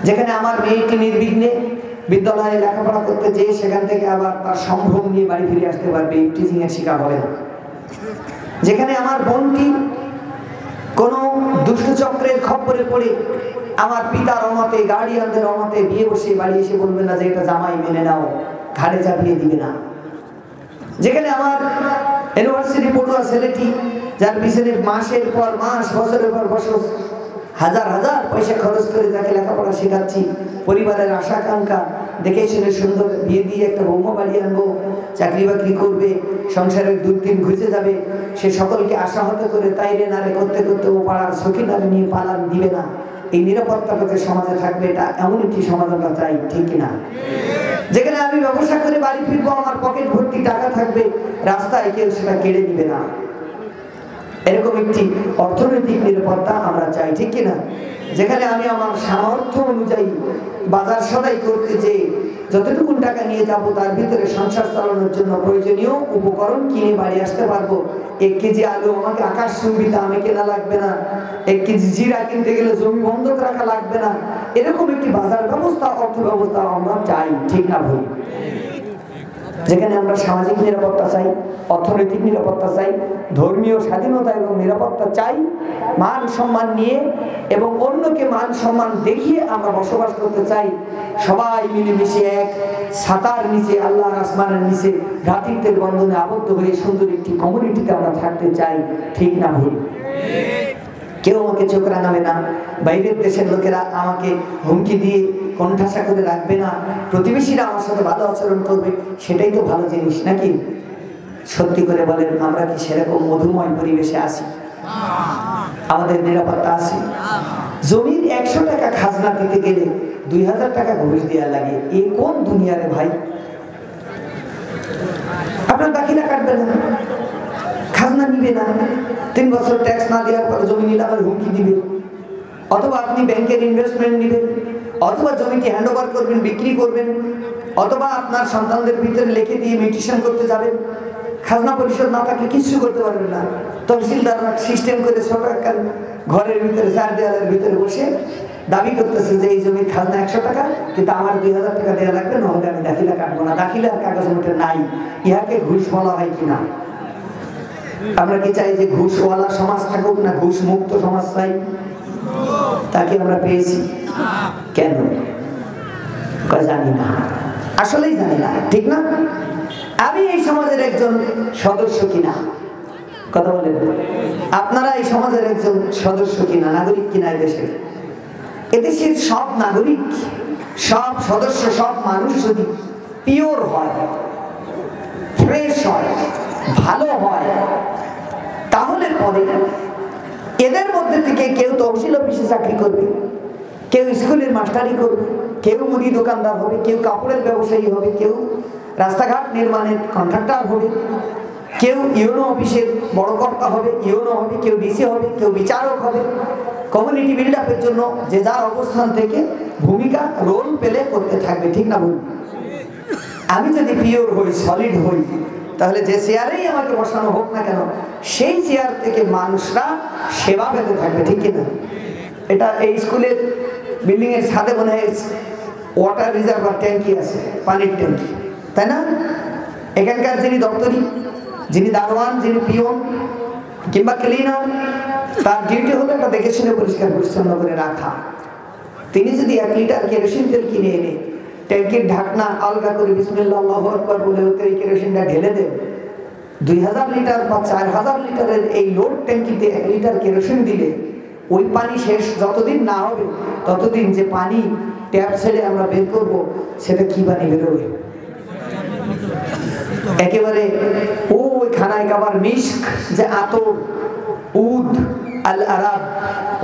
যেখানে আমার মেয়েটি নির্বিঘ্নে বিদ্যালয়ে লেখাপড়া করতে যেয়ে সেখান থেকে আবার তার সম্ভ্রম নিয়ে বাড়ি ফিরে আসতে পারবে, টিচিং এর শিকার হবে না। যেখানে আমার বোনটি কোনো দুষ্ট চক্রের খপ্পরে পড়ে আমার পিতার অমতে, গার্ডিয়ানদের অমতে বিয়ে বসে বাড়ি এসে বলবে না যে এটা জামাই মেনে নাও, ঘাড়ে চাপিয়ে দিবে না। যেখানে আমার ইউনিভার্সিটি পড়ুয়া ছেলেটি, যার পিছনে মাসের পর মাস, বছরের পর বছর হাজার হাজার পয়সা খরচ করে যাকে লেখাপড়া শেখাচ্ছি, পরিবারের আশা আকাঙ্ক্ষা দেখে শুনে সুন্দর বিয়ে দিয়ে একটা বৌমা বাড়ি আনবো, চাকরি বাকরি করবে, সংসারের দুর্দিন ঘুচে যাবে, সে সকলকে আশাহত করে তাই রে না রে করতে করতে ও পাড়ার সখীনারে নিয়ে পালান দিবে না। এই নিরাপত্তাটা যে সমাজে থাকবে, এটা এমন একটি সমাজ আমরা চাই, ঠিক কিনা? যেখানে আমি ব্যবসা করে বাড়ি ফিরবো, আমার পকেট ভর্তি টাকা থাকবে, রাস্তায় কেউ সেটা কেড়ে নিবে না। এরকম একটি অর্থনৈতিক নিরাপত্তা আমরা চাই, ঠিক কিনা? যেখানে আমি আমার সামর্থ্য অনুযায়ী বাজার সদাই করতে যে যতটুকু টাকা নিয়ে যাব, তার ভিতরে সংসার চালানোর জন্য প্রয়োজনীয় উপকরণ কিনে বাড়ি আসতে পারবো। 1 কেজি আলু আমাকে আকাশ চুম্বি দামে কেনা লাগবে না, 1 কেজি জিরা কিনতে গেলে জমি বন্ধক রাখা লাগবে না। এরকম একটি বাজার ব্যবস্থা, অর্থ ব্যবস্থা আমরা চাই, ঠিক না ভুল? যেখানে আমরা সামাজিক নিরাপত্তা চাই, অর্থনৈতিক নিরাপত্তা চাই, ধর্মীয় স্বাধীনতা এবং নিরাপত্তা চাই, মান সম্মান নিয়ে এবং অন্যকে মান সম্মান দেখিয়ে আমরা বসবাস করতে চাই। সবাই মিলেমিশে এক ছাতার নিচে, আল্লাহর আসমানের নিচে ভ্রাতৃত্বের বন্ধনে আবদ্ধ হয়ে সুন্দর একটি কমিউনিটিতে আমরা থাকতে চাই, ঠিক না ভুল? কেউ আমাকে চোখ রাঙাবে না, বাইরের দেশের লোকেরা আমাকে হুমকি দিয়ে কোণঠাসা করে রাখবে না, প্রতিবেশীরা আমার সাথে ভালো আচরণ করবে, সেটাই তো ভালো জিনিস নাকি? সত্যি করে বলেন, আমরা কি সেরকম মধুময় পরিবেশে আছি? আমাদের নিরাপত্তা আছে? জমির 100 টাকা খাজনা দিতে গেলে 2000 টাকা ঘুষ দেওয়া লাগে। এ কোন দুনিয়ারে ভাই? আপনার দাখিলা কাটবে না, খাজনা নিবে না, 3 বছর ট্যাক্স না দেওয়ার পর জমি নিলে আবার হুমকি দিবে, অথবা আপনি ব্যাংকের ইনভেস্টমেন্ট নেবেন, অথবা জমিটি হ্যান্ড ওভার করবেন, বিক্রি করবেন, অথবা আপনার সন্তানদের ভিতরে লিখে দিয়ে মিউটেশন করতে যাবেন। খাজনা পরিশোধ না থাকলে কিছু করতে পারবেন না। তহসিলদার সিস্টেম করে ছোট একটা ঘরের ভিতরে, 4 দেওয়ালের ভিতরে বসে দাবি করতেছে যে এই জমির খাজনা 100 টাকা, কিন্তু আমার 2000 টাকা দেওয়া লাগবে, নহলে আমি দাখিলা কাটবো না। দাখিলার কাগজ মধ্যে নাই। ইহাকে ঘুষ বলা হয় কিনা? আমরা কি চাই যে ঘুষওয়ালা সমাজ থাকুক, না ঘুষ মুক্ত সমাজ চাই? তাকে আমরা পেয়েছি কেন? জানি না, আসলেই জানি না, ঠিক না? আমি এই সমাজের একজন সদস্য কিনা? কথা বলেন, আপনারা এই সমাজের একজন সদস্য কিনা, নাগরিক কিনা? এদেশের সব নাগরিক, সব সদস্য, সব মানুষ যদি পিওর হয়, ফ্রেশ হয়, ভালো হয়, তাহলে পরে এদের মধ্যে থেকে কেউ তহসিল অফিসে চাকরি করবে, কেউ স্কুলের মাস্টারি করবে, কেউ মুদি দোকানদার হবে, কেউ কাপড়ের ব্যবসায়ী হবে, কেউ রাস্তাঘাট নির্মাণের কন্ট্রাক্টর হবে, কেউ ইউনো অফিসের বড় কর্তা হবে, ইউনো হবে, কেউ ডিসি হবে, কেউ বিচারক হবে। কমিউনিটি বিল্ড আপের জন্য যে যার অবস্থান থেকে ভূমিকা, রোল প্লে করতে থাকবে, ঠিক না ভুল? আমি যদি পিওর হই, সলিড হই, তাহলে যে চেয়ারেই আমাকে বসানো হোক না কেন, সেই চেয়ার থেকে মানুষরা সেবা পেতে থাকবে, ঠিক কিনা? এটা এই স্কুলের বিল্ডিং এর ছাদে মনে হয় ওয়াটার রিজার্ভার ট্যাঙ্কি আছে, পানির ট্যাঙ্কি, তাই না? এখানকার যিনি দপ্তরি, যিনি দারোয়ান, যিনি পিয়ন কিংবা ক্লিনার, তার ডিউটি হলো এটা দেখে শুনে পরিষ্কার পরিচ্ছন্ন করে রাখা। তিনি যদি 1 লিটার কেরোসিন তেল কিনে এনে ট্যাঙ্কির ঢাকনা আলগা করে বিসমিল্লাহ আল্লাহু আকবার বলে ওতে এই কেরোসিনটা ঢেলে দেন, 2000 লিটার বা 4000 লিটারের এই লোড ট্যাঙ্কিতে 1 লিটার কেরোসিন দিলে ওই পানি শেষ যতদিন না হবে ততদিন যে পানি ট্যাপ ছেড়ে আমরা বের করব, সেটা কি পানি বেরোবে? একেবারে ওই খানায় কাবার মিস্ক, যে আতর, উদ আল আরাব,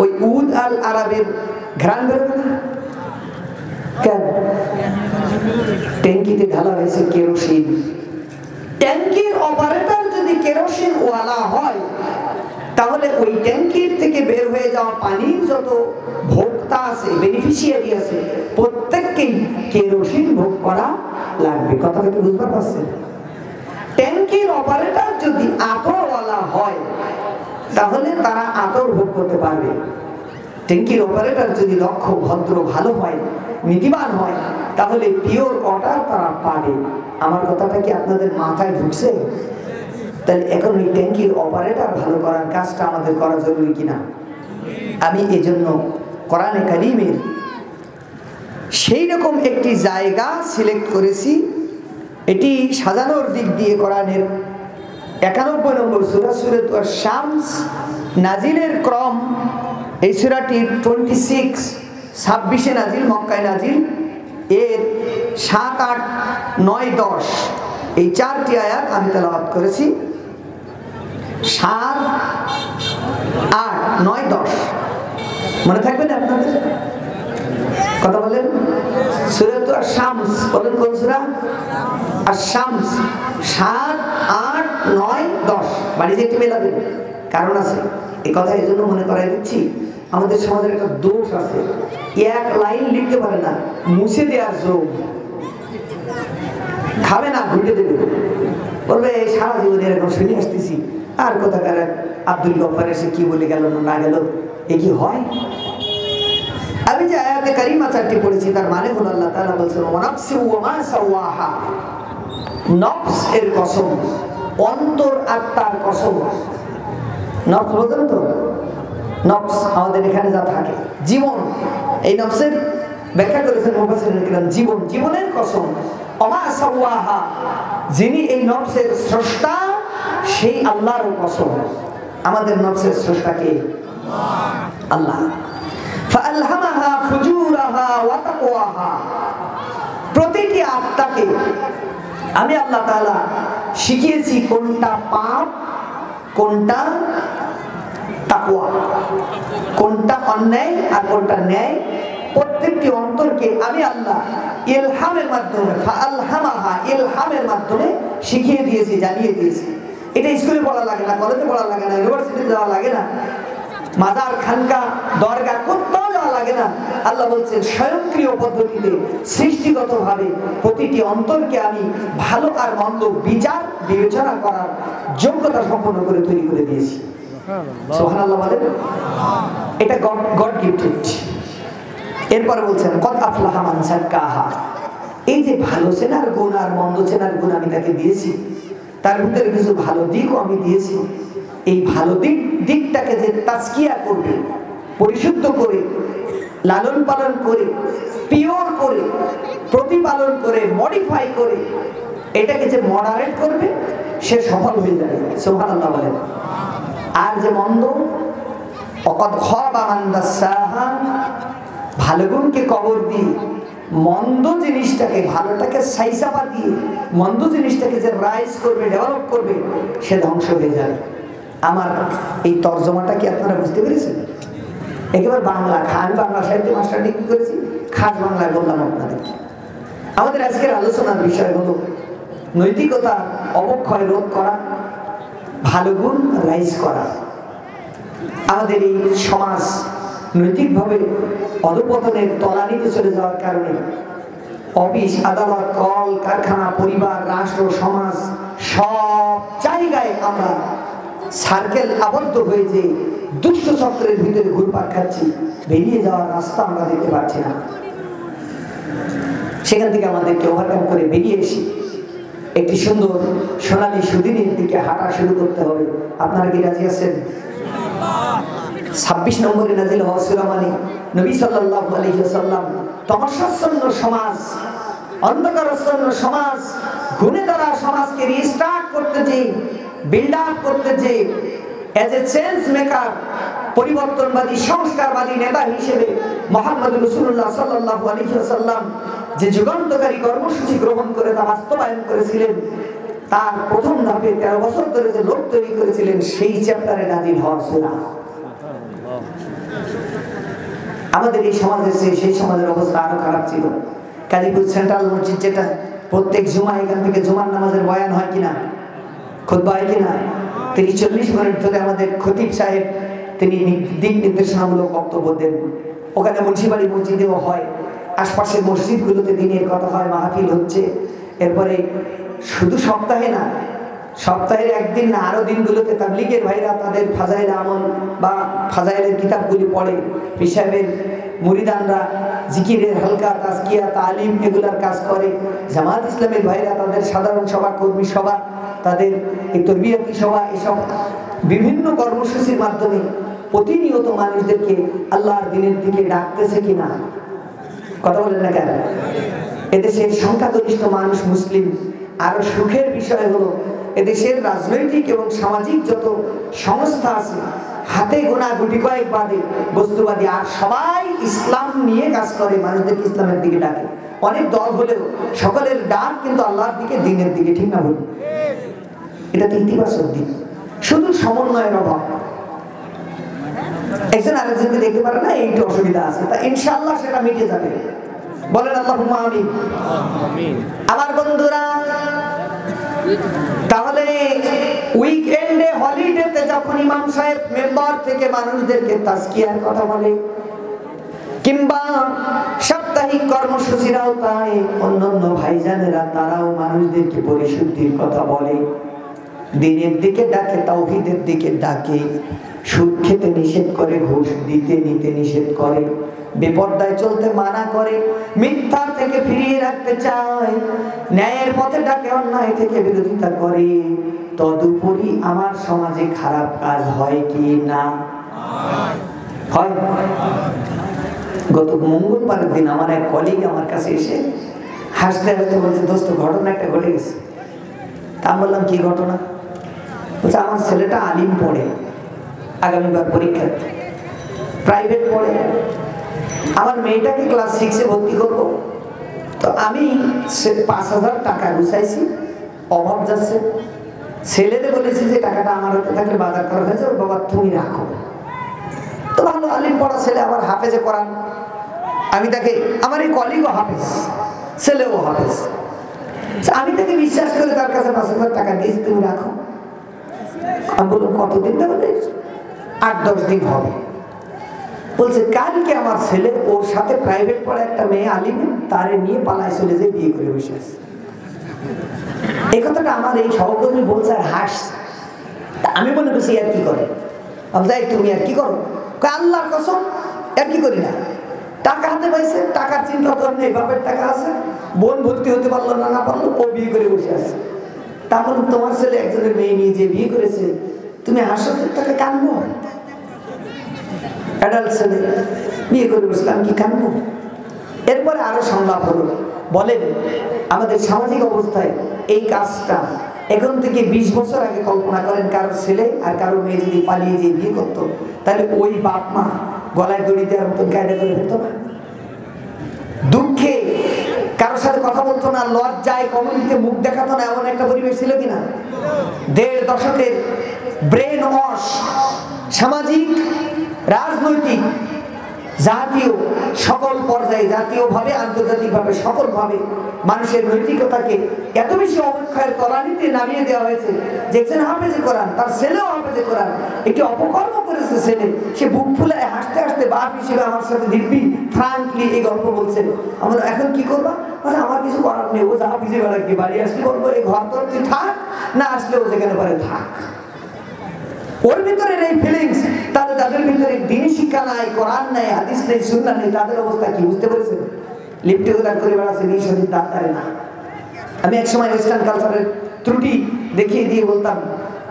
ওই উদ আল আরাবের ঘ্রাণ বেরোবে না কেন? ট্যাঙ্কিতে ঢালা হয়েছে কেরোসিন। ট্যাঙ্কির অপারেটর যদি কেরোসিন ওয়ালা হয়, তাহলে ওই ট্যাঙ্কির থেকে বের হয়ে যাওয়া পানির যত ভোক্তা আছে, বেনিফিশিয়ারি আছে, প্রত্যেককেই কেরোসিন ভোগ করা লাগবে। কথাটা কি বুঝতে পারছেন? ট্যাঙ্কির অপারেটর যদি আতরওয়ালা হয়, তাহলে তারা আতর ভোগ করতে পারবে, ট্যাঙ্কির অপারেটর যদি দক্ষ, ভদ্র, ভালো হয়, নীতিবান হয়, তাহলে পিওর ওয়াটার তারা পাবে। আমার কথাটা কি আপনাদের মাথায় ঢুকছে? তাহলে এখন ওই ট্যাঙ্কির অপারেটর ভালো করার কাজটা আমাদের করা জরুরি কিনা? আমি এজন্য কোরআনে কারিমের সেই রকম একটি জায়গা সিলেক্ট করেছি। এটি সাজানোর দিক দিয়ে কোরআনের 91 নম্বর সূরা, সূরাতুল শামস, নাজিলের ক্রম এই সূরাটির 26-26 নাজিল, মক্কায় নাজিল। এর 7, 8, 9, 10 এই 4টি আয়াত আমি তেলাওয়াত করেছি। 7, 8, 9, 10 মনে থাকবে না আপনাদের? কথা বলেন। সূরাতুল শামস বলেন, কোন সূরা? আশ-শামস। 7, 8, 9, 10 বাড়ি যেতে মেলাবেন, কারণ আছে। এই কথা এই জন্য মনে করাই দিচ্ছি, আমাদের সমাজের একটা দোষ আছে, এক লাইন লিখতে পারে না, মুছে দেওয়ার যোগ। খাবে না, ঘুটে দেবে, বলবে সারা জীবন এরকম শুনে আসতেছি, আর কোথাকার আব্দুল গফফার এসে কি বলে গেল না গেল, এ কি হয়? আমি যে আয়াতে কারিমা 4টি পড়েছি, তার মানে হলো আল্লাহ তাআলা বলছেন ওয়ানাফসি ওয়া মা সাওয়াহা, নফস এর কসম, অন্তর আত্মার কসম। নফস বোঝেন তো? নফস আমাদের এখানে যা থাকে, জীবন, এই নফসের ব্যাখ্যা করেছেন মুফাসসিরিন কিরাম, জীবন, জীবনের কসম। ওমা সাওয়াহা, যিনি এই নফসের স্রষ্টা, সেই আল্লাহর কসম। আমাদের নফসের স্রষ্টা কে? আল্লাহ। ফাআলহামাহা ফুজুরাহা ওয়া তাকওয়াহা, প্রতিটি আত্মাকে আমি আল্লাহ তাআলা শিখিয়েছি কোনটা পাপ, কোনটা তাকওয়া, কোনটা অন্যায় আর কোনটা ন্যায়। প্রত্যেকটি অন্তরকে আমি আল্লাহ ইলহামের মাধ্যমে, ফাআলহামাহা, ইলহামের মাধ্যমে শিখিয়ে দিয়েছি, জানিয়ে দিয়েছি। এটা স্কুলে পড়া লাগে না, কলেজে পড়া লাগে না, ইউনিভার্সিটিতে যাওয়া লাগে না, মাজার, খানকা, দরগা কোথাও যাওয়া লাগে না। আল্লাহ বলছেন স্বয়ংক্রিয় পদ্ধতিতে, সৃষ্টিগতভাবে প্রতিটি অন্তরকে আমি ভালো আর মন্দ বিচার বিবেচনা করার যোগ্যতা সম্পন্ন করে তৈরি করে দিয়েছি। সুবহানাল্লাহ বলেন। এটা গড গিফটেড। এরপরে বলছেন কদ আফলাহা মান যাক্কাহা, এই যে ভালো চেনার গুণ আর মন্দ চেনার গুণ আমি তাকে দিয়েছি, তার ভিতরে কিছু ভালো দিকও আমি দিয়েছি। এই ভালো দিকটাকে যে তাজকিয়া করবে, পরিশুদ্ধ করে, লালন পালন করে, পিওর করে, প্রতিপালন করে, মডিফাই করে, এটাকে যে মডারেট করবে, সে সফল হয়ে যাবে। সুবহানাল্লাহ বলেন। আর যে মন্দ, অকদ খাবা মান দাসাহা, ভালো গুণকে কবর দিয়ে মন্দ জিনিসটাকে, ভালোটাকে সাইসাপা দিয়ে মন্দ জিনিসটাকে যে রাইজ করবে, ডেভেলপ করবে, সে ধ্বংস হয়ে যাবে। আমার এই তর্জমাটা কি আপনারা বুঝতে পেরেছেন? একেবারে বাংলা, আমি বাংলা সাহিত্য মাস্টার ডিগ্রি করেছি, খাস বাংলায় বললাম আপনাদেরকে। আমাদের আজকের আলোচনার বিষয় হলো নৈতিকতা অবক্ষয় রোধ করা, ভালো গুণ রাইজ করা। আমাদের এই সমাজ নৈতিকভাবে অধঃপতনের তলানিতে চলে যাওয়ার কারণে অফিস, আদালত, কল কারখানা, পরিবার, রাষ্ট্র, সমাজ, সব জায়গায় আমরা সার্কেল আবদ্ধ হয়ে যে দুষ্ট চক্রের ভিতরে ঘুরপাক খাচ্ছি, বেরিয়ে যাওয়ার রাস্তা আমরা দেখতে পাচ্ছি না। সেখান থেকে আমাদেরকে ওভারকাম করে বেরিয়ে এসে একটি সুন্দর সোনালী সুদিনের দিকে হাঁটা শুরু করতে হবে। আপনারা কি রাজি আছেন? 26 নম্বরে নাজিল হওয়া সূরা মানে নবী সাল্লাল্লাহু আলাইহি ওয়াসাল্লাম তমসাচ্ছন্ন সমাজ, অন্ধকারাচ্ছন্ন সমাজ, গুণে ধরা সমাজকে রিস্টার্ট করতে যে, বিল্ড আপ করতে যে, এজ এ চেঞ্জ মেকার, পরিবর্তনবাদী, সংস্কারবাদী নেতা হিসেবে মুহাম্মদ রাসূলুল্লাহ সাল্লাল্লাহু আলাইহি ওয়াসাল্লাম যে যুগান্তকারী কর্মসূচি গ্রহণ করে তা বাস্তবায়ন করেছিলেন, তার প্রথম ধাপে 13 বছর ধরে যে লোক তৈরি করেছিলেন, সেই চ্যাপ্টারে নাজিল হওয়া সূরা। আমাদের এই সমাজের সেই সমাজের অবস্থা আরো খারাপ ছিল। কাজীপুর সেন্ট্রাল মসজিদ, যেটা প্রত্যেক জুমা এখান থেকে জুমার নামাজের বয়ান হয় কিনা, খুতবা হয় কিনা, 30-40 মিনিট ধরে আমাদের খতিব সাহেব তিনি দিক নির্দেশনামূলক বক্তব্য দেন। ওখানে মুন্সিবাড়ি মসজিদেও হয়, আশপাশের মসজিদগুলোতে দিনের কথা হয়, মাহফিল হচ্ছে। এরপরে শুধু সপ্তাহে না, সপ্তাহের একদিন না আরো দিনগুলোতে তাবলীগের ভাইরা তাদের ফাজাইল আমল বা ফাজাইলের কিতাবগুলি পড়ে, পীর সাহেবের মুরিদানরা জিকিরের হালকা তাজকিয়া তালিম এগুলার কাজ করে, জামাত ইসলামের ভাইরা তাদের সাধারণ সভা, কর্মী সভা, তাদের এই তরবিয়তি সভা, এসব বিভিন্ন কর্মসূচির মাধ্যমে প্রতিনিয়ত মানুষদেরকে আল্লাহর দিনের দিকে ডাকতেছে কিনা? কথা বলেন না কেন? এদেশের সংখ্যাগরিষ্ঠ মানুষ মুসলিম। আরো সুখের বিষয় হলো এদেশের রাজনৈতিক এবং সামাজিক যত সংস্থা আছে হাতে গোনা গুটি কয়েক বাদে বস্তুবাদী, আর সবাই ইসলাম নিয়ে কাজ করে, মানুষদেরকে ইসলামের দিকে ডাকে। অনেক দল হলেও সকলের ডাক কিন্তু আল্লাহর দিকে, দিনের দিকে, ঠিক না বলুন? এটা তো ইতিবাচক দিক, শুধু সমন্বয়ের অভাব। একজন আরেকজনকে দেখতে পারে না, এইটা অসুবিধা আছে, তা ইনশাআল্লাহ সেটা মিটে যাবে। বলেন আল্লাহুম্মা আমিন। আমার বন্ধুরা, তাহলে উইকেন্ডে হলিডেতে যখন ইমাম সাহেব মেম্বার থেকে মানুষদেরকে তাজকিয়ার কথা বলে, কিংবা সাপ্তাহিক কর্মসূচির আওতায় অন্যান্য ভাইজানেরা তারাও মানুষদেরকে পরিশুদ্ধির কথা বলে, দিনের দিকে ডাকে, তাওহীদের দিকে ডাকে, সুদ খেতে নিষেধ করে, ঘুষ দিতে নিতে নিষেধ করে, বেপরদায় চলতে মানা করে, মিথ্যা থেকে ফিরিয়ে রাখতে চায়, ন্যায়ের পথে ডাকে, অন্যায় থেকে বিরোধিতা করে, তদুপরি আমার সমাজে খারাপ কাজ হয় কি না? হয়। গত মঙ্গলবারের দিন আমার এক কলিগ আমার কাছে এসে হাসতে হাসতে বলছে, দোস্ত ঘটনা একটা ঘটে গেছে। তা আমি বললাম, কি ঘটনা? বলছে, আমার ছেলেটা আলিম পড়ে, আগামীবার পরীক্ষা, প্রাইভেট পড়ে, আমার মেয়েটাকে ক্লাস 6-এ ভর্তি করবো, তো আমি 5,000 টাকা গুছাইছি, অভাব যাচ্ছে, ছেলেকে বলেছি যে টাকাটা আমার হাতে থাকলে বাজার করা হয়েছে, ওর বাবা তুমি রাখো। তো ভালো আলিম পড়া ছেলে, আবার হাফেজে করান। আমি তাকে, আমার এই কলিগও হাফেজ, ছেলেও হাফেজ, আমি তাকে বিশ্বাস করে তার কাছে 5,000 টাকা দিয়েছি, তুমি রাখো। আমি বললাম, কতদিন দেবে? 8-10 দিন হবে। বলছে, কালকে আমার ছেলে ওর সাথে প্রাইভেট পড়া একটা মেয়ে আলিম, তারে নিয়ে পালায় চলে যে বিয়ে করে বসে আছে। এই কথাটা আমার এই সহকর্মী বলছে আর হাসছে। আমি মনে করছি আর কি করে? আমি যাই, তুমি আর কি করো? আল্লাহর কসম আর কি করি না, টাকা হাতে পাইছে, টাকার চিন্তা করেন, এই বাপের টাকা আছে, বোন ভর্তি হতে পারলো না, না পারলো, ও বিয়ে করে বসে আছে। তারপর তোমার ছেলে একজনের মেয়ে নিয়ে যে বিয়ে করেছে, তুমি হাসতে টাকা কানবো? অ্যাডাল্ট ছেলে বিয়ে করে বসলাম, কি কানবো? এরপরে আরো সংলাপ হলো, বলেন আমাদের সামাজিক অবস্থায় এই কাজটা এখন থেকে 20 বছর আগে কল্পনা করেন, কারোর ছেলে আর কারো মেয়ে যদি পালিয়ে যে বিয়ে করতো, তাহলে ওই বাপ মা গলায় দড়ি দেওয়ার মতন কায়দা করে ফেলতো না? দুঃখে কারোর সাথে কথা বলতো না, লজ্জায় কমিউনিটিতে মুখ দেখাতো না, এমন একটা পরিবেশ ছিল কিনা? 1.5 দশকের ব্রেন ওয়াশ, সামাজিক, রাজনৈতিক, জাতীয় সকল পর্যায়ে, জাতীয়ভাবে, আন্তর্জাতিকভাবে, সকলভাবে মানুষের নৈতিকতাকে এত বেশি অবক্ষয়ের তলানিতে নামিয়ে দেওয়া হয়েছে, যেখানে হাফেজে কোরআন, তার ছেলেও হাফেজে কোরআন, একটি অপকর্ম করেছে ছেলে, সে বুক ফুলায় হাসতে হাসতে বাপ হিসেবে আমার সাথে দিব্যি ফ্রাঙ্কলি এই গল্প বলছেন। আমরা এখন কি করবো? মানে আমার কিছু করার নেই, ও যা হিসেবে রাখবে, বাড়ি আসলে বলবো এই ঘর তোর তুই থাক, না আসলে ও যেখানে পারে থাক। ওর ভিতরে এই ফিলিংস, তাহলে যাদের ভিতরে দিন শিক্ষা নাই, কোরআন নাই, হাদিস নেই, সুন্নাহ নেই, তাদের অবস্থা কি বুঝতে পেরেছেন? লিপ্টে গোলার করে বেড়াচ্ছে, নিঃসন্দির ডাক্তারে না। আমি এক সময় ওয়েস্টার্ন কালচারের ত্রুটি দেখিয়ে দিয়ে বলতাম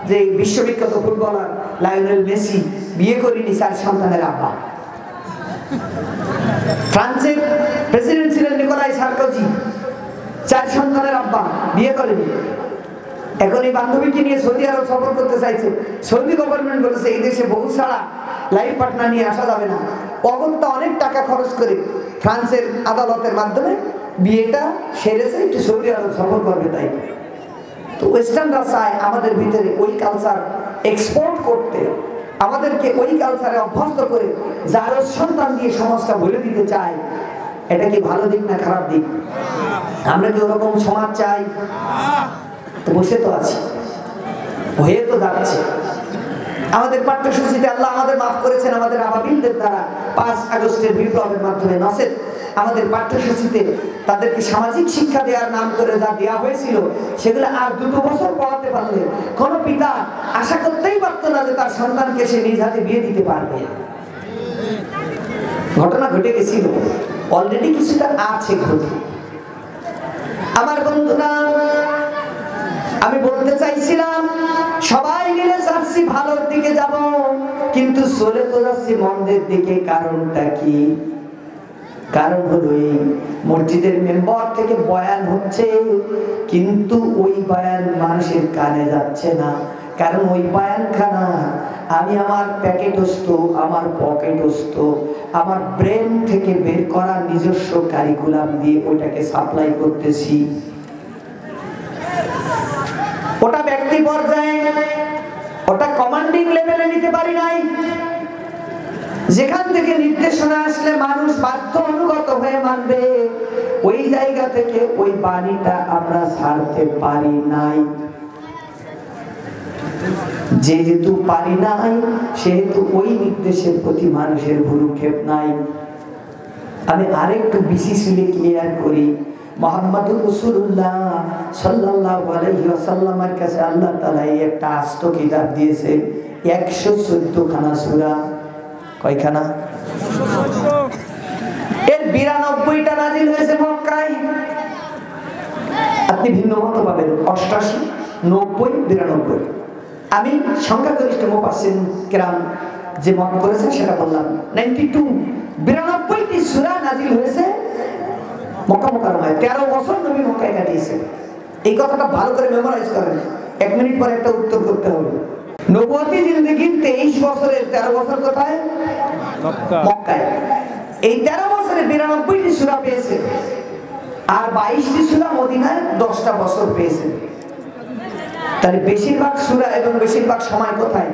যে বিশ্ববিখ্যাত ফুটবলার লায়নেল মেসি বিয়ে করেনি 4 সন্তানের আব্বা। ফ্রান্সের প্রেসিডেন্ট ছিলেন নিকোলাই সার্কোজি, 4 সন্তানের আব্বা, বিয়ে করেনি। এখন এই বান্ধবীকে নিয়ে সৌদি আরব সফর করতে চাইছে, সৌদি গভর্নমেন্ট বলেছে এই দেশে বউ ছাড়া লাইফ পার্টনার নিয়ে আসা যাবে না। অগত্যা অনেক টাকা খরচ করে ফ্রান্সের আদালতের মাধ্যমে বিয়েটা সেরেছে, একটু সৌদি আরব সফর করবে। তাই তো ওয়েস্টার্নরা চায় আমাদের ভিতরে ওই কালচার এক্সপোর্ট করতে, আমাদেরকে ওই কালচারে অভ্যস্ত করে যার সন্তান দিয়ে সমাজটা ভরে দিতে চায়। এটা কি ভালো দিক না খারাপ দিক? আমরা কি ওরকম সমাজ চাই? তো বসে তো আছি, হয়ে তো যাচ্ছে। আমাদের পাঠ্যসূচিতে আল্লাহ আমাদের মাফ করেছেন আমাদের আবাবিলদের দ্বারা 5 আগস্টের বিপ্লবের মাধ্যমে, নসের আমাদের পাঠ্যসূচিতে তাদেরকে সামাজিক শিক্ষা দেওয়ার নাম করে যা দেওয়া হয়েছিল সেগুলো আর 2 বছর পড়াতে পারলে কোনো পিতা আশা করতেই পারতো না যে তার সন্তানকে সে নিজ হাতে বিয়ে দিতে পারবে। ঘটনা ঘটে গেছিল, অলরেডি কিছুটা আছে ঘটে। আমার বন্ধুরা, আমি বলতে চাইছিলাম সবাই মিলে যাচ্ছি ভালোর দিকে যাব, কিন্তু চলে তো যাচ্ছি মন্দের দিকে। কারণটা কি? কারণ হলো এই মসজিদের মেম্বার থেকে বয়ান হচ্ছে, কিন্তু ওই বয়ান মানুষের কানে যাচ্ছে না। কারণ ওই বয়ানখানা আমি আমার প্যাকেটস্থ, আমার পকেটস্থ, আমার ব্রেন থেকে বের করা নিজস্ব কারিকুলাম দিয়ে ওইটাকে সাপ্লাই করতেছি। ওটা ব্যক্তি পর্যায়ে, ওটা কমান্ডিং লেভেলে নিতে পারি নাই। যেখান থেকে নির্দেশনা আসলে মানুষ বাধ্য অনুগত হয়ে মানবে, ওই জায়গা থেকে ওই বাণীটা আমরা ছাড়তে পারি নাই। যেহেতু পারি নাই, সেহেতু ওই নির্দেশের প্রতি মানুষের ভ্রুক্ষেপ নাই। আমি আরেকটু বিসিসিলি ক্লিয়ার করি, মুহাম্মদুর রাসূলুল্লাহ সাল্লাল্লাহু আলাইহি ওয়াসাল্লামের কাছে আল্লাহ তাআলা একটা আস্ত কিতাব দিয়েছে, 114 খানা সূরা। কয়খানা? এর 92টা নাজিল হয়েছে মক্কায়। আপনি ভিন্ন মত পাবেন, 88, 90, 92। আমি সংখ্যাগরিষ্ঠ মুফাসসির কিরাম যে মত করেছেন সেটা বললাম। 92টি সূরা নাজিল হয়েছে মক্কা মুকাররমায়। 13 বছর নবী মক্কায় কাটিয়েছেন। এই কথাটা ভালো করে মেমোরাইজ করেন, 1 মিনিট পরে একটা উত্তর করতে হবে। নবুয়তি জিন্দেগির 23 বছরের 13 বছর কোথায়? মক্কায়। এই 13 বছরে 92টি সূরা পেয়েছে, আর 22টি সূরা মদিনায় 10টা বছর পেয়েছে। তাহলে বেশিরভাগ সূরা এবং বেশিরভাগ সময় কোথায়?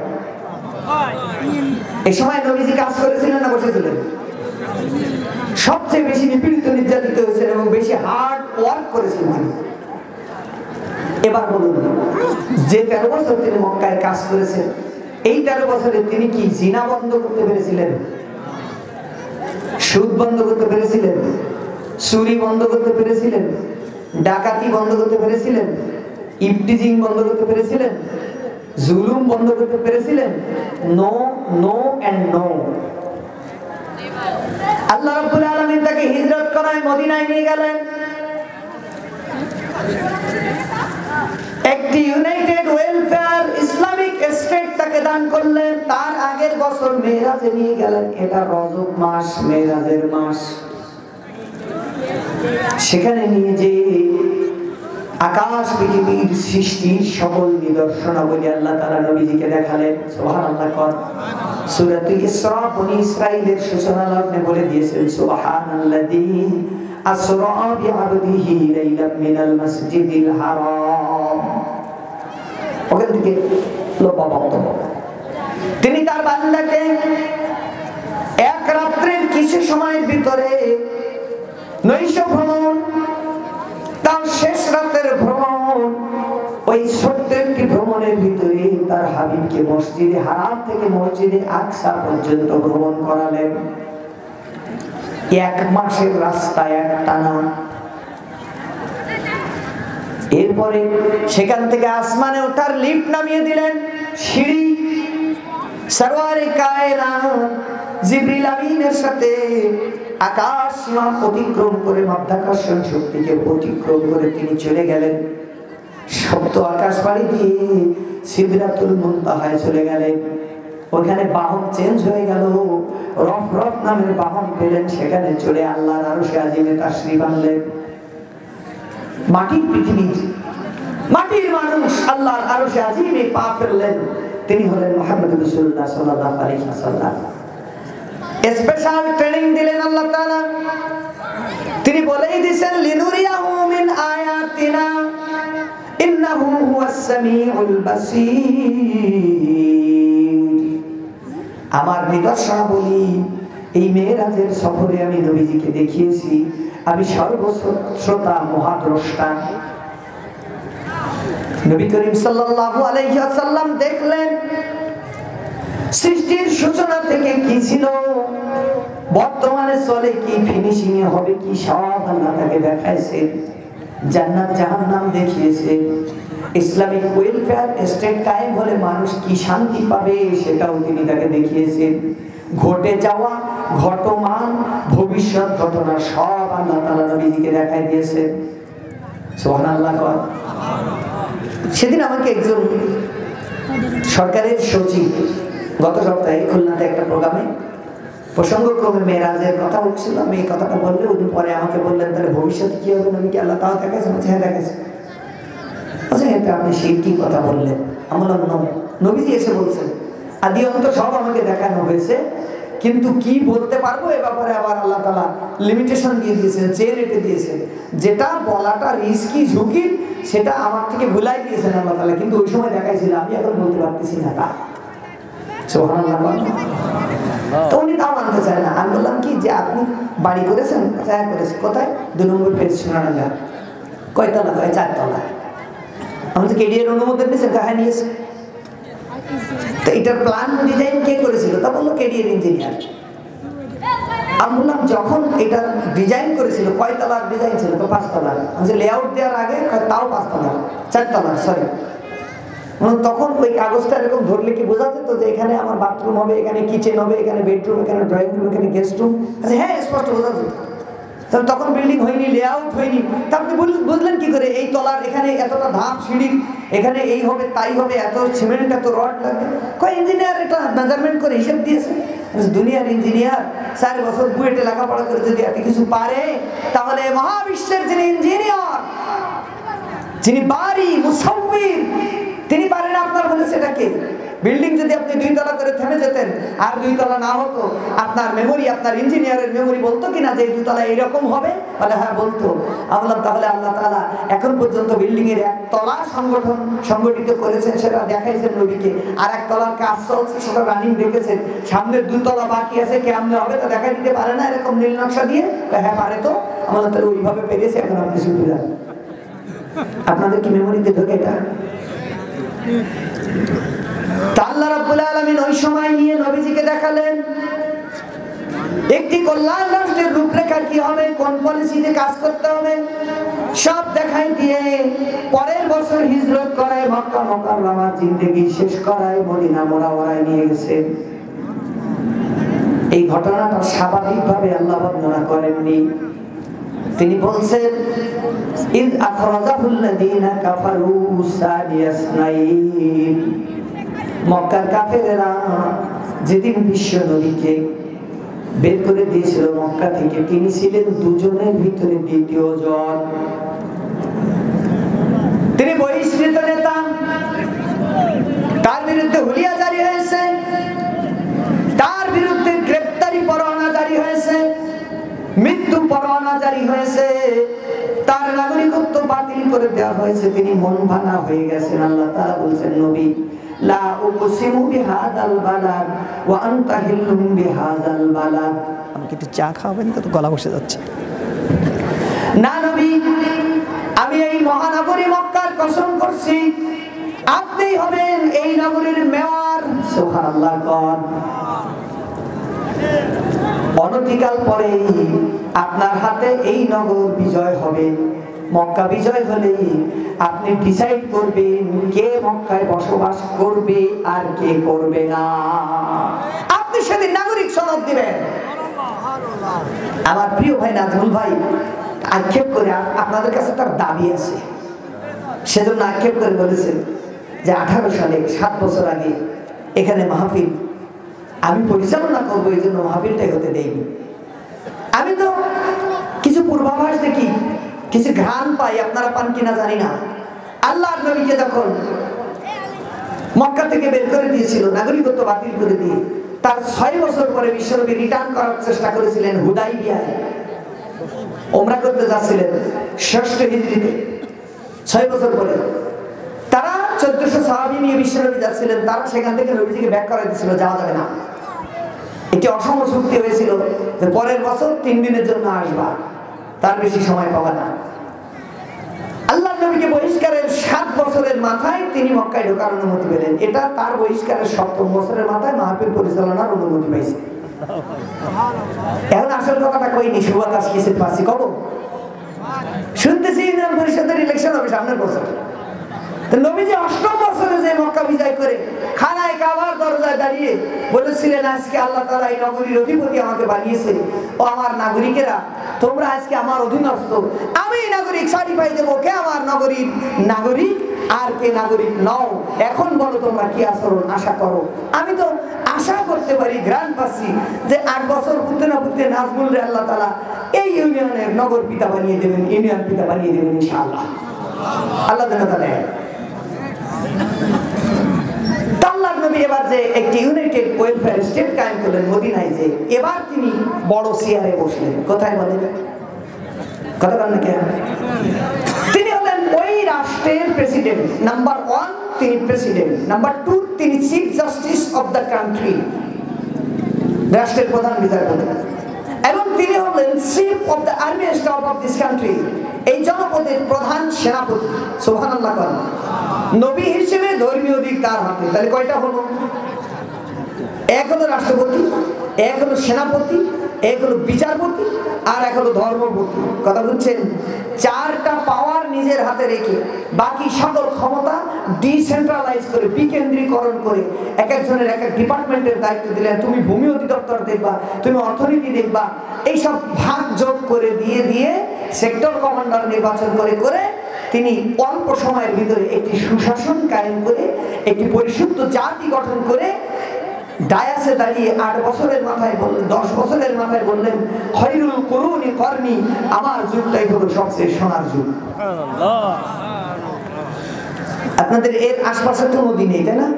এই সময় নবীজি কাজ করেছিলেন না বসেছিলেন? সবচেয়ে বেশি নিপীড়িত নির্যাতিত হয়েছেন এবং বেশি হার্ড ওয়ার্ক করেছিলেন। এবার বলুন, যে 13 বছর তিনি মক্কায় কাজ করেছেন, এই 13 বছরে তিনি কি জিনা বন্ধ করতে পেরেছিলেন? সুদ বন্ধ করতে পেরেছিলেন? চুরি বন্ধ করতে পেরেছিলেন? ডাকাতি বন্ধ করতে পেরেছিলেন? ইফটিজিং বন্ধ করতে পেরেছিলেন? জুলুম বন্ধ করতে পেরেছিলেন? No, no and no. আল্লাহ রাব্বুল আলামিন তাকে হিজরত করায় মদিনায় নিয়ে গেলেন। একটি ইউনাইটেড ওয়েলফেয়ার ইসলামিক স্টেট তাকে দান করলেন। তার আগের বছর মেরাজে নিয়ে গেলেন। এটা রজব মাস, মেরাজের মাস। সেখানে নিয়ে যে আকাশ পৃথিবীর সৃষ্টির সকল নিদর্শনাবলী আল্লাহ তাআলা নবীজিকে দেখালেন। সুবহানাল্লাহ। কোন সূরাতুল ইসরা বনি ইসরাঈলের সূচনা লগ্নে বলে দিয়েছেন, সুবহানাল্লাযী আসরা বিআবদিহি লাইলাম মিনাল মাসজিদিল হারাম। ওখান থেকে লম্বা বক্তব্য। তিনি তার বান্দাকে এক রাত্রির কিছু সময়ের ভিতরে নৈশ ভ্রমণ, তার শেষ রাতের ভ্রমণ, ওই ছোট্ট একটি ভ্রমণের ভিতরে তার হাবিবকে মসজিদে হারাম থেকে মসজিদে আকসা পর্যন্ত ভ্রমণ করালেন। 1 মাসের রাস্তা একটানা। এরপরে সেখান থেকে আসমানে ওঠার লিফট নামিয়ে দিলেন, সিঁড়ি। সরওয়ারে কায়নাত জিবরিল আমিনের সাথে আকাশ সীমা অতিক্রম করে, মাধ্যাকর্ষণ শক্তিকে অতিক্রম করে তিনি চলে গেলেন। সপ্ত আকাশ পাড়ি দিয়ে সিদরাতুল মুনতাহায় চলে গেলেন। ওখানে বাহন চেঞ্জ হয়ে গেল, রফ রফ নামের বাহন পেলেন। সেখানে চলে আল্লাহর আরশে আজিমে তাশরীফ আনলেন। মাটির পৃথিবী, মাটির মানুষ আল্লাহর আরশে আজিমে পা ফেললেন। তিনি হলেন মুহাম্মদুর রাসূলুল্লাহ সাল্লাল্লাহু আলাইহি ওয়াসাল্লাম। স্পেশাল ট্রেনিং দিলেন আল্লাহ তাআলা। তিনি বলেই দিয়েছেন, লিনুরিয়াহু মিন আয়াতিনা ইন্নাহু হুয়াস সামিউল বাসীর। আমার নিদর্শনাবলী এই মেরাজের সফরে আমি নবীজিকে দেখিয়েছি। আমি সর্বশ্রোতা, মহাদ্রষ্টা। নবী করিম সাল্লাল্লাহু আলাইহি ওয়াসাল্লাম দেখলেন সৃষ্টির সূচনা থেকে কি ছিল, বর্তমানে চলে কি, ফিনিশিং এ হবে কি, সব আল্লাহ তাকে দেখাইছে। জান্নাত জাহান্নাম দেখিয়েছে। ইসলামিক ওয়েলফেয়ার স্টেট কায়েম হলে মানুষ কি শান্তি পাবে সেটাও তিনি তাকে দেখিয়েছেন। ঘটে যাওয়া, ঘটমান, ভবিষ্যৎ ঘটনা সব আল্লাহ তাআলা নবীজিকে দেখাই দিয়েছে। সুবহানাল্লাহ। সেদিন আমাকে একজন সরকারের সচিব গত সপ্তাহে খুলনাতে একটা প্রোগ্রামে প্রসঙ্গক্রমে মেরাজের কথা হচ্ছিল, আমি এই কথাটা বললে উনি পরে আমাকে বললেন, তাহলে ভবিষ্যতে কি হবে, নবীকে আল্লাহ তাআলা দেখাইছে? হ্যাঁ দেখাইছে। আচ্ছা এটা আপনি সেই কি কথা বললেন? আমি বললাম নবীজি এসে বলছেন আদি অন্ত সব আমাকে দেখানো হয়েছে, কিন্তু কি বলতে পারবো এ ব্যাপারে আবার আল্লাহ তাআলা লিমিটেশন দিয়ে দিয়েছেন, চেয়ে রেখে দিয়েছেন। যেটা বলাটা রিস্কি, ঝুঁকি, সেটা আমার থেকে ভুলাই দিয়েছেন আল্লাহ তাআলা, কিন্তু ওই সময় দেখাইছিল, আমি এখন বলতে পারতেছি না। সুবহানাল্লাহ। তো উনি তাও মানতে চায় না। আমি বললাম কি যে আপনি বাড়ি করেছেন? হ্যাঁ করেছি। কোথায়? 2 নম্বর পেজ সোনাডাঙ্গা। কয়তলা? 4 তলা। আমি তো কেডিএর অনুমোদন নিয়েছেন? হ্যাঁ নিয়েছে। তো এটার প্ল্যান ডিজাইন কে করেছিল? তা বললো কেডিএর ইঞ্জিনিয়ার। আমি বললাম যখন এটা ডিজাইন করেছিল কয়তলার ডিজাইন ছিল? 5 তলার। আমি লেআউট দেওয়ার আগে তাও 5 তলার, 4 তলার, সরি। তখন ওই কাগজটা এরকম ধরলে কি বোঝা যেত যে এখানে আমার বাথরুম হবে, এখানে কিচেন হবে, এখানে বেডরুম, এখানে ড্রয়িং রুম, এখানে গেস্ট রুম? আচ্ছা হ্যাঁ স্পষ্ট বোঝা যেত। তাহলে তখন বিল্ডিং হয়নি, লেআউট হয়নি, তা আপনি বুঝলেন কি করে এই তলার এখানে এতটা ধাপ সিঁড়ি, এখানে এই হবে তাই হবে, এত সিমেন্ট, এত রড লাগবে? কয় ইঞ্জিনিয়ার এটা মেজারমেন্ট করে হিসেব দিয়েছে। দুনিয়ার ইঞ্জিনিয়ার 4 বছর বুয়েটে লেখাপড়া করে যদি এত কিছু পারে, তাহলে মহাবিশ্বের যিনি ইঞ্জিনিয়ার, যিনি বারি মুসাউবির, তিনি পারেন আপনার বলে সেটাকে? বিল্ডিং যদি আপনি 2 তলা করে থেমে যেতেন আর 2 তলা না হতো, আপনার মেমোরি, আপনার ইঞ্জিনিয়ারের মেমোরি বলতো কিনা যে 2 তলা এরকম হবে? বলে হ্যাঁ বলতো। আমি বললাম তাহলে আল্লাহ তাআলা এখন পর্যন্ত বিল্ডিং এর 1 তলা সংগঠিত করেছেন, সেটা দেখাইছেন নবীকে, আর 1 তলার কাজ চলছে, সেটা রানিং দেখেছেন। সামনের 2 তলা বাকি আছে, কেমনে হবে তা দেখাই দিতে পারে না এরকম নীল নকশা দিয়ে? হ্যাঁ পারে। তো আমরা তাহলে ওইভাবে পেরেছি, এখন আপনি শুনতে যান। আপনাদের কি মেমোরিতে ঢোকে এটা? আল্লাহ রাব্বুল আলামিন ওই সময় নিয়ে নবীজিকে দেখালেন একটি কল্যাণ রাষ্ট্রের রূপরেখা কি হবে, কোন পলিসিতে কাজ করতে হবে, সব দেখাই দিয়ে পরের বছর হিজরত করায় মক্কা মুকাররমার জিন্দেগি শেষ করায় মদিনা মুনাওয়ারায় নিয়ে গেছে। এই ঘটনাটা স্বাভাবিকভাবে আল্লাহ বর্ণনা করেননি। তিনি বলছেন ইদ আখরাজাহুল্লাযীনা কাফারু সানিয়াসনাইন, মক্কার কাফেররা যেদিন বিশ্ব নবীকে বের করে দিয়েছিল মক্কা থেকে, তিনি ছিলেন 2 জনের ভিতরে 2য় জন। তিনি বহিষ্কৃত নেতা, তার বিরুদ্ধে হুলিয়া জারি হয়েছে, তার বিরুদ্ধে গ্রেফতারি পরোয়ানা জারি হয়েছে, মৃত্যু পরোয়ানা জারি হয়েছে, তার নাগরিকত্ব বাতিল করে দেওয়া হয়েছে, তিনি মন ভাঙা হয়ে গেছেন। আল্লাহ তাআলা বলছেন নবী লা উকসিমু বিহাদাল বালাদ ওয়া আনতা হিল্লুম বিহাদাল বালাদ। আমাকে একটু চা খাওয়াবেন তো, গলা বসে যাচ্ছে। না নবী, আমি এই মহানগরী মক্কার কসম করছি আপনি হবেন এই নগরীর মেয়র। সুবহানাল্লাহ। কোন অনতিকাল পরেই আপনার হাতে এই নগর বিজয় হবে। মক্কা বিজয় হলেই আপনি ডিসাইড করবেন কে মক্কায় বসবাস করবে আর কে করবে না। আপনি সেদিন নাগরিক সনদ দিবেন। আমার প্রিয় ভাই নাজমুল ভাই আক্ষেপ করে, আপনাদের কাছে তার দাবি আছে, সেজন্য আক্ষেপ করে বলেছেন যে 18 সালে 7 বছর আগে এখানে মাহফিল আমি পরিচালনা করবো, এই জন্য মাহফিলটাই হতে দেয়নি। আমি তো কিছু পূর্বাভাস দেখি, কিছু ঘ্রাণ পাই, আপনারা পান কিনা জানি না। আল্লাহর নবীকে যখন মক্কা থেকে বের করে দিয়েছিল, নাগরিকত্ব বাতিল করে দিয়ে, তার 6 বছর পরে বিশ্বনবী রিটার্ন করার চেষ্টা করেছিলেন হুদাইবিয়ায়। ওমরা করতে যাচ্ছিলেন 6ষ্ঠ হিজরিতে, 6 বছর পরে। তারা 1400 সাহাবী নিয়ে বিশ্বনবী যাচ্ছিলেন, তারা সেখান থেকে নবীজিকে ব্যাক করে দিয়েছিল, যাওয়া যাবে না। এটি অসম চুক্তি হয়েছিল যে পরের বছর 3 দিনের জন্য আসবা, তার বেশি সময় পাবা না। আল্লাহর নবীকে বহিষ্কারের 7 বছরের মাথায় তিনি মক্কায় ঢোকার অনুমতি পেলেন। এটা তার বহিষ্কারের 7ম বছরের মাথায় মাহফিল পরিচালনার অনুমতি পাইছে। এখন আসল কথাটা কইনি, সুবাতাস কিসে পাচ্ছি কব শুনতেছি ইউনিয়ন পরিষদের ইলেকশন হবে সামনের বছর। তো নবীজি 8ম বছরে যে মক্কা বিজয় করে খানায় কাবার দরজায় দাঁড়িয়ে বলেছিলেন, আজকে আল্লাহ তাআলা এই নগরীর অধিপতি আমাকে বানিয়েছে, ও আমার নাগরিকেরা তোমরা আজকে আমার অধীনস্থ, আমি নাগরিক সার্টিফাই দেবো কে আমার নগরীর নাগরিক আর কে নাগরিক নও। এখন বলো তোমরা কি আচরণ আশা করো। আমি তো আশা করতে পারি, গ্রান্ট পাচ্ছি যে 8 বছর পুঁতে না পুঁতে নাজমুল রে আল্লাহ তাআলা এই ইউনিয়নের নগর পিতা বানিয়ে দেবেন, ইউনিয়ন পিতা বানিয়ে দেবেন ইনশাআল্লাহ। আল্লাহ তাআলা আল্লাহর নবী এবার যে একটি ইউনাইটেড ওয়েলফেয়ার স্টেট কায়েম করলেন মদিনায়, যে এবার তিনি বড় চেয়ারে বসলেন। কোথায় বলেন কথা বলেন কেন? তিনি হলেন ওই রাষ্ট্রের প্রেসিডেন্ট। নাম্বার 1 তিনি প্রেসিডেন্ট, নাম্বার 2 তিনি chief justice of the country, রাষ্ট্রের প্রধান বিচারপতি, এবং তিনি হলেন chief of the army staff of this country, এই জনপদের প্রধান সেনাপতি। সুবহানাল্লাহ। নবী হিসেবে ধর্মীয় দিক তার হাতে। তাহলে কয়টা হলো? এক হলো রাষ্ট্রপতি, এক হলো সেনাপতি, এক হলো বিচারপতি, আর এক হলো ধর্মপতি। কথা বুঝছেন? 4টা পাওয়ার নিজের হাতে রেখে বাকি সকল ক্ষমতা ডিসেন্ট্রালাইজ করে, বিকেন্দ্রীকরণ করে এক একজনের এক এক ডিপার্টমেন্টের দায়িত্ব দিলেন। তুমি ভূমি অধিদপ্তর দেখবা, তুমি অর্থনীতি দেখবা, এইসব ভাগ যোগ করে দিয়ে দিয়ে সেক্টর কমান্ডার নির্বাচন করে করে তিনি অল্প সময়ের ভিতরে একটি সুশাসন কায়েম করে একটি পরিশুদ্ধ জাতি গঠন করে ডায়াসে দাঁড়িয়ে 8 বছরের মাথায় বললেন, 10 বছরের মাথায় বললেন, খৈরুল কুরুনি করনি, আমার যুগটাই হলো সবচেয়ে সোনার যুগ। আপনাদের এর আশপাশে তো নদী নেই, তাই না?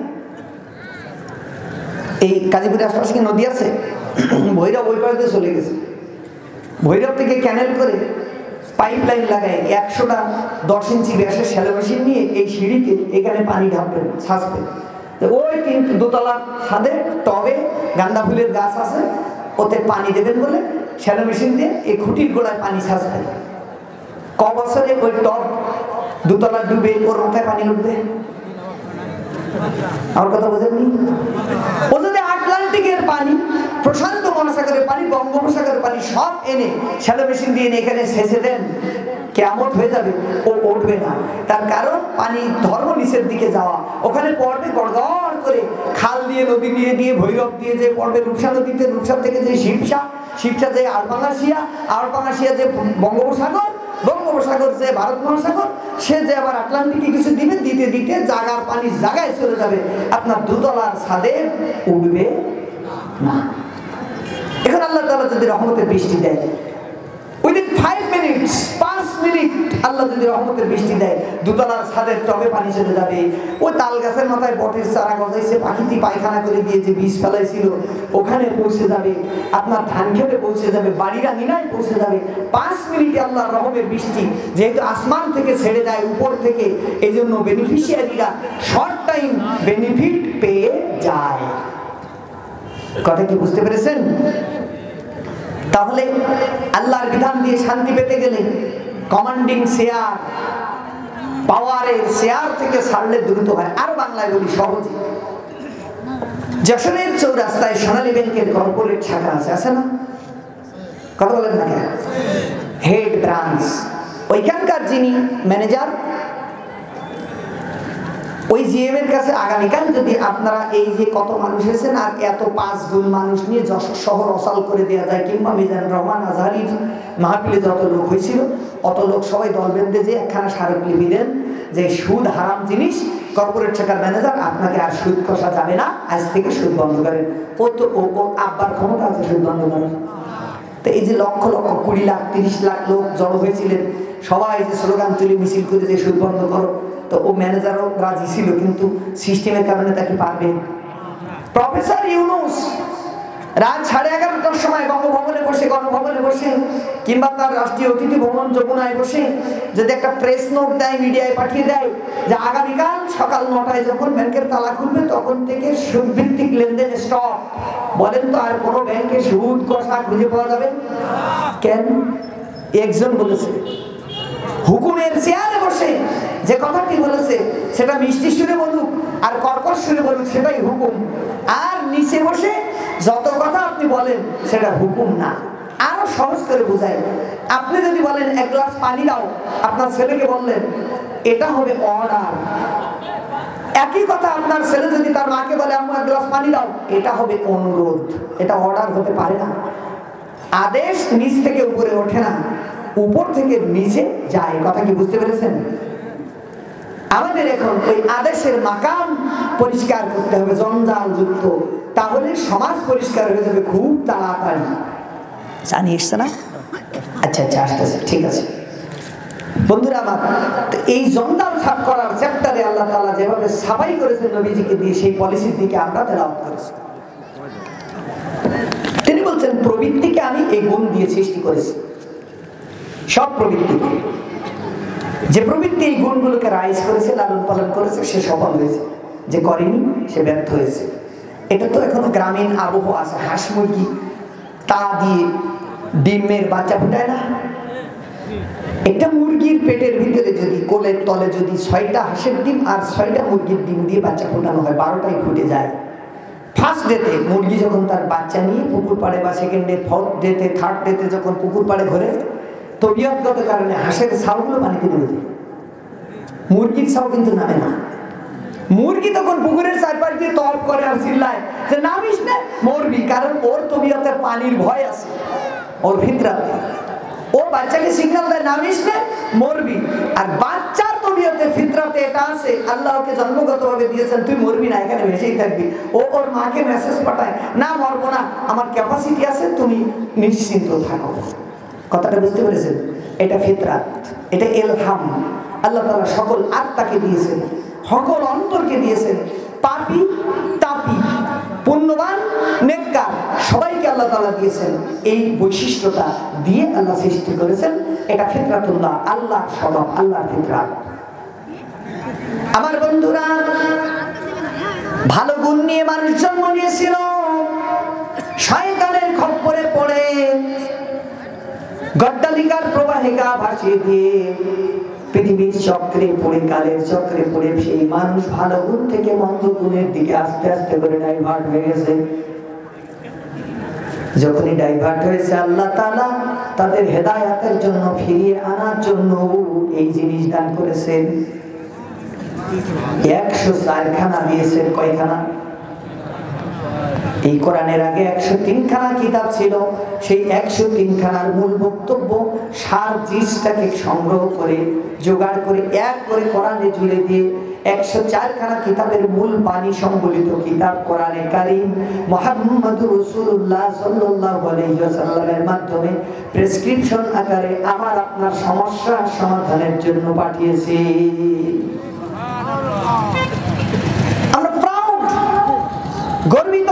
এই গাজীপুরের আশপাশে কি নদী আছে? ভৈরব ওই পাড়ে চলে গেছে। ভৈরব থেকে ক্যানেল করে পাইপ লাইন লাগায় 100টা 10 ইঞ্চি ব্যাসের শ্যালো মেশিন নিয়ে এই সিঁড়িতে এখানে পানি ঢালবেন, ছাঁচবেন। ওই 3 দোতলার ছাদে টবে গাঁদা ফুলের গাছ আছে, ওতে পানি দেবেন বলে শ্যালো মেশিন দিয়ে এই খুঁটির গোড়ায় পানি ছাঁচবেন। ক বছরে ওই টব দোতলা ডুবে ওর মাথায় পানি উঠবে? আমার কথা বোঝেননি? ও যদি আটলান্টিকের পানি, প্রশান্ত মহাসাগরের পানি, বঙ্গোপসাগরের পানি সব এনে শ্যালো মেশিন দিয়ে এখানে সেচে দেন, কিয়ামত হয়ে যাবে, ও উঠবে না। তার কারণ পানি ধর্ম নিচের দিকে যাওয়া, ওখানে পড়বে গড়গড় করে, খাল দিয়ে নদী দিয়ে দিয়ে ভৈরব দিয়ে যে পড়বে রূপসা নদীতে, রূপসা থেকে যে শিবসা, শিবসা যে আলপাঙ্গাশিয়া, আলপাঙ্গাশিয়া যে বঙ্গোপসাগর, বঙ্গোপসাগর যে ভারত মহাসাগর, সে যে আবার আটলান্টিকে কিছু দিবে, দিতে দিতে জাগার পানি জায়গায় চলে যাবে, আপনার দুতলার ছাদে উঠবে না। এখন আল্লাহ তাআলা যদি রহমতের বৃষ্টি দেয়, উইদিন 5 মিনিটস, 5 মিনিট আল্লাহ যদি রহমতের বৃষ্টি দেয়, দুতলার ছাদের টবে পানি চলে যাবে। ওই তাল গাছের মাথায় বটের চারা গজাইছে, পাখিটি পায়খানা করে দিয়ে যে বীজ ফেলাইছিল ওখানে পৌঁছে যাবে, আপনার ধান খেতে পৌঁছে যাবে, বাড়িরা মিনায় পৌঁছে যাবে। 5 মিনিটে আল্লাহর রহমের বৃষ্টি যেহেতু আসমান থেকে ছেড়ে দেয় উপর থেকে, এই জন্য বেনিফিশিয়ারিরা শর্ট টাইম বেনিফিট পেয়ে যায়। কথা কি বুঝতে পেরেছেন? তাহলে আল্লাহর বিধান দিয়ে শান্তি পেতে গেলে কমান্ডিং শেয়ার, পাওয়ারের শেয়ার থেকে ছাড়লে দ্রুত হয়। আর বাংলায় বলি সহজে, যশোরের চৌরাস্তায় সোনালী ব্যাংকের কর্পোরেট শাখা আছে না? কথা বলেন না কেন? হেড ব্রাঞ্চ, ওইখানকার যিনি ম্যানেজার, ওই জিএম এর কাছে আগামীকাল যদি আপনারা এই যে কত মানুষ এসেছেন আর এত 5 গুণ মানুষ নিয়ে যশোর শহর অসাল করে দেওয়া যায়, কিংবা মিজানুর রহমান আজহারির মাহফিলে যত লোক হয়েছিল অত লোক সবাই দল বেঁধে যে একখানা স্মারকলিপি দেন যে সুদ হারাম জিনিস, কর্পোরেট শাখার ম্যানেজার আপনাকে আর সুদ কষা যাবে না, আজ থেকে সুদ বন্ধ করেন। ও তো ও আব্বার ক্ষমতা আছে সুদ বন্ধ করেন। তো এই যে লক্ষ লক্ষ 20 লাখ 30 লাখ লোক জড়ো হয়েছিলেন, সবাই যে স্লোগান তুলে মিছিল করে যে সুদ বন্ধ করো, তো ও ম্যানেজারও রাজি ছিল, কিন্তু সিস্টেমের কারণে তাকে পারবে। প্রফেসর ইউনূস রাত 11:30টার সময় বঙ্গভবনে বসে, গণভবনে বসে, কিংবা তার রাষ্ট্রীয় অতিথি ভবন যমুনায় বসে যদি একটা প্রেস নোট দেয়, মিডিয়ায় পাঠিয়ে দেয় যে আগামীকাল সকাল 9টায় যখন ব্যাংকের তালা খুলবে তখন থেকে সুদভিত্তিক লেনদেন স্টপ, বলেন তো আর কোনো ব্যাংকে সুদ কষা খুঁজে পাওয়া যাবে? কেন? একজন বলেছে হুকুমের চেয়ারে বসে বসে যে কথাটি বলেছে সেটা মিষ্টি সুরে বলুক আর কর্কশ সুরে বলুক, সেটাই হুকুম। আর নিচে বসে যত কথা আপনি বলেন সেটা হুকুম না। আরো সহজ করে বুঝাই, আপনি যদি বলেন এক গ্লাস পানি দাও, আপনার ছেলেকে বললেন, এটা হবে অর্ডার। একই কথা আপনার ছেলে যদি তার মাকে বলে আম্মু এক গ্লাস পানি দাও, এটা হবে অনুরোধ, এটা অর্ডার হতে পারে না। আদেশ নিচ থেকে উপরে ওঠে না, উপর থেকে নিচে যায়। কথা কি বুঝতে পেরেছেন? আমাদের এখন ওই আদেশের মাকাম পরিষ্কার করতে হবে, জঞ্জাল যুক্ত, তাহলে সমাজ পরিষ্কার হয়ে যাবে খুব তাড়াতাড়ি। জানি এসছে না? আচ্ছা আচ্ছা, আসতেছে, ঠিক আছে। বন্ধুরা আমার, এই জঞ্জাল সাফ করার চ্যাপ্টারে আল্লাহ তাআলা যেভাবে সাফাই করেছেন নবীজিকে দিয়ে, সেই পলিসির দিকে আমরা তেলাওয়াত করেছি। তিনি বলছেন, প্রবৃত্তিকে আমি এই গুণ দিয়ে সৃষ্টি করেছি। সব প্রবৃত্তিকে, যে প্রবৃত্তি এই গুণগুলোকে রাইজ করেছে, লালন পালন করেছে, সে সফল হয়েছে। যে করেনি সে ব্যর্থ হয়েছে। এটা তো এখনো গ্রামীণ আবহাওয়া আছে। হাঁস মুরগি তা দিয়ে ডিমের বাচ্চা ফুটায় না। একটা মুরগির পেটের ভিতরে যদি, কোলের তলে যদি 6টা হাঁসের ডিম আর 6টা মুরগির ডিম দিয়ে বাচ্চা ফোটানো হয়, 12টাই ফুটে যায়। ফার্স্ট ডেতে মুরগি যখন তার বাচ্চা নিয়ে পুকুর পাড়ে, বা সেকেন্ড ডে, ফোর্থ ডেতে, থার্ড ডেতে যখন পুকুর পাড়ে ঘোরে, তবিয়তগত কারণে হাঁসের ছাউগুলো পানিতে নেমে যায়, মুরগির ছাউ কিন্তু নামে না। মুরগি তখন পুকুরের চারপাশ দিয়ে তর্ক করে আর চিল্লায় যে নামিস না, মরবি। কারণ ওর তবিয়তের পানির ভয় আছে, ওর ফিতরাতে। ও বাচ্চাকে সিগন্যাল দেয় নামিস না, মরবি। আর বাচ্চার তবিয়তে, ফিতরাতে এটা আছে, আল্লাহ ওকে জন্মগতভাবে দিয়েছেন, তুই মরবি না, এখানে ভেসেই থাকবি। ও ওর মাকে মেসেজ পাঠায়, না মরবো না, আমার ক্যাপাসিটি আছে, তুমি নিশ্চিন্ত থাকো। কথাটা বুঝতে পেরেছেন? এটা ফিতরাত, এটা ইলহাম। আল্লাহ তাআলা সকল আত্মাকে দিয়েছেন, সকল অন্তরকে দিয়েছেন। পাপী তাপী, পুণ্যবান নেককার, সবাইকে আল্লাহ তাআলা দিয়েছেন। এই বৈশিষ্ট্যটা দিয়ে আল্লাহ সৃষ্টি করেছেন। এটা ফিতরাতুল্লাহ, আল্লাহর স্বভাব, আল্লাহর ফিতরাত। আমার বন্ধুরা, ভালো গুণ নিয়ে মানুষ জন্ম নিয়েছিল, শয়তানের খপ্পরে পড়ে গড্ডালিকার প্রবাহিকা ভাসিয়ে দিয়ে পৃথিবীর চক্রে পড়ে, কালের চক্রে পড়ে সেই মানুষ ভালো গুণ থেকে মন্দ গুণের দিকে আস্তে আস্তে করে ডাইভার্ট হয়ে গেছে। যখনই ডাইভার্ট হয়েছে, আল্লাহ তাআলা তাদের হেদায়েতের জন্য, ফিরিয়ে আনার জন্য এই জিনিস দান করেছেন। 104 খানা দিয়েছেন। কয়খানা? এই কোরআনের আগে 103 খানা কিতাব ছিল। সেই 103 খানার মূল বক্তব্য, সার জিনিসটাকে সংগ্রহ করে, জোগাড় করে, এক করে কোরআনে জুড়ে দিয়ে 104 খানা কিতাবের মূল বাণী সংবলিত কিতাব কোরআনে কারীম মুহাম্মদুর রাসূলুল্লাহ সাল্লাল্লাহু আলাইহি ওয়াসাল্লামের মাধ্যমে প্রেসক্রিপশন আকারে আমার আপনার সমস্যার সমাধানের জন্য পাঠিয়েছে। আমরা প্রাউড, গর্বিত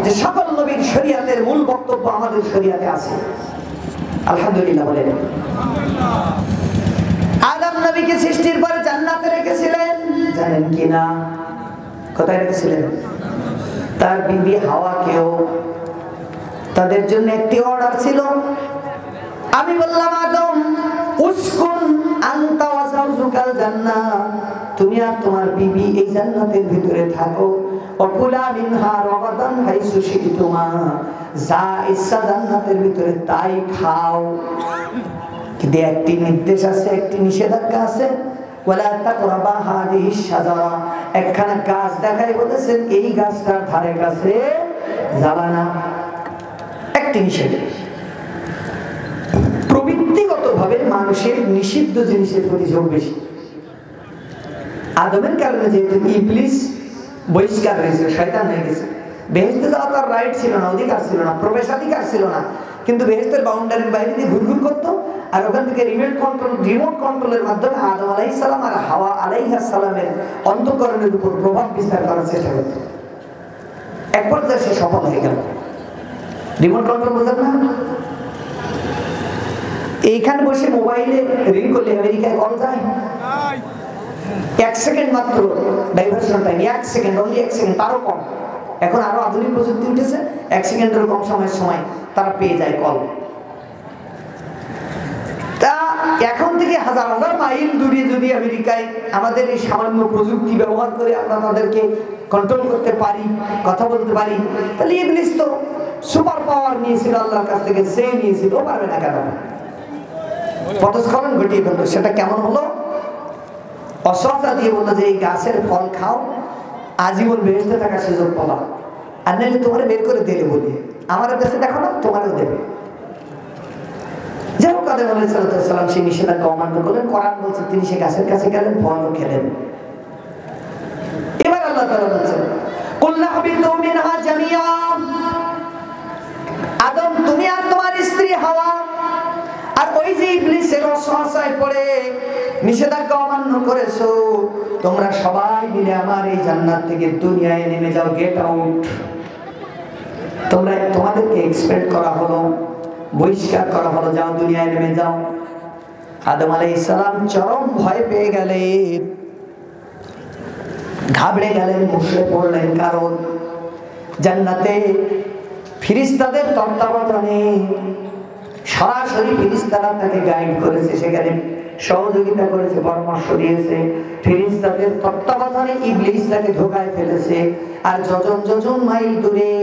যে সকল নবীর শরীয়তের মূল বক্তব্য আমাদের শরীয়তে আছে। আলহামদুলিল্লাহ বলেন। আদম নবীকে সৃষ্টির পরে জান্নাতে রেখেছিলেন, জানেন কি না? কোথায় রেখেছিলেন? তার বিবি হাওয়াকেও। তাদের জন্য একটি অর্ডার ছিল। আমি বললাম, আদম উসকুন আনতা ওয়া যাওজুকাল জান্নাহ, তুমি আর তোমার বিবি এই জান্নাতের ভিতরে থাকো। অকুলা মিনহা রাগাদান হাইসু শিতুমা, যা ইচ্ছা জান্নাতের ভিতরে তাই খাও। কিন্তু একটি নির্দেশ আছে, একটি নিষেধাজ্ঞা আছে। ওয়ালা তাকরাবা হাযিহিশ শাজারা, একখানা গাছ দেখাই বলেছেন, এই গাছটার ধারে কাছে যাবা না। একটি নিষেধ। প্রবৃত্তিগতভাবে মানুষের নিষিদ্ধ জিনিসের প্রতি ঝোঁক বেশি। আদমের কারণে যেহেতু ইবলিস বহিষ্কার হয়েছে, শয়তান হয়ে গেছে, বেহেশতে যাওয়া তার রাইট ছিল না, অধিকার ছিল না, প্রবেশাধিকার ছিল না। কিন্তু বেহেশতের বাউন্ডারির বাইরে দিয়ে ঘুরঘুর করতো, আর ওখান থেকে রিমোট কন্ট্রোলের মাধ্যমে আদম আলাইহিস সালাম আর হাওয়া আলাইহিস সালামের অন্তঃকরণের উপর প্রভাব বিস্তার করার চেষ্টা করত। এক পর্যায়ে সে সফল হয়ে গেল। রিমোট কন্ট্রোল বোঝেন না? এইখানে বসে মোবাইলে রিং করলে আমেরিকায় কল যায়? 1 সেকেন্ড মাত্র diversion time, 1 second, only 1 second, তারও কম। এখন আরো আধুনিক প্রযুক্তি উঠেছে, 1 সেকেন্ডের কম সময় তারা পেয়ে যায় কল। তা এখন থেকে হাজার হাজার মাইল দূরে যদি আমেরিকায় আমাদের এই সামান্য প্রযুক্তি ব্যবহার করে আমরা তাদেরকে কন্ট্রোল করতে পারি, কথা বলতে পারি, তাহলে ইবলিস তো সুপার পাওয়ার নিয়েছিল আল্লাহর কাছ থেকে, সে নিয়েছিল, পারবে না কেন? পদস্খলন ঘটিয়ে ফেললো। সেটা কেমন হলো? অসহতা দিয়ে বললো যে এই গাছের ফল খাও, আজীবন বেহেশতে থাকার সুযোগ পাবা, আর নাহলে তোমার বের করে দিলে বলি আমার কাছে দেখো না, তোমারও দেবে। যাই হোক, আদম আলাইহিস সালাম সেই নিষেধাজ্ঞা অমান্য করলেন। কোরআন বলছে তিনি সে গাছের কাছে গেলেন, ফলও খেলেন। এবার আল্লাহ তাআলা বলছেন কুল্লা হাবিতু মিনহা জামিয়া, আদম তুমি আর তোমার স্ত্রী হাওয়া আর ওই যে ইবলিসের ওয়াসওয়াসায় পড়ে নিষেধাজ্ঞা অমান্য করেছো, তোমরা সবাই মিলে আমার এই জান্নাত থেকে দুনিয়ায় নেমে যাও, গেট আউট। তোমাদেরকে এক্সপেক্ট করা হলো, বহিষ্কার করা হলো, যাও দুনিয়ায় নেমে যাও। আদম আলাইহিস সালাম চরম ভয় পেয়ে গেলেন, ঘাবড়ে গেলেন, মুষড়ে পড়লেন। কারণ জান্নাতে ফেরেশতাদের তত্ত্বাবধানে সরাসরি ফেরেশতারা তাকে গাইড করেছে, সেখানে সহযোগিতা করেছে, পরামর্শ দিয়েছে। ফেরেশতাদের তত্ত্বাবধানে ইবলিস তাকে ধোঁকায় ফেলেছে। আর যজন যজন মাইল দূরে,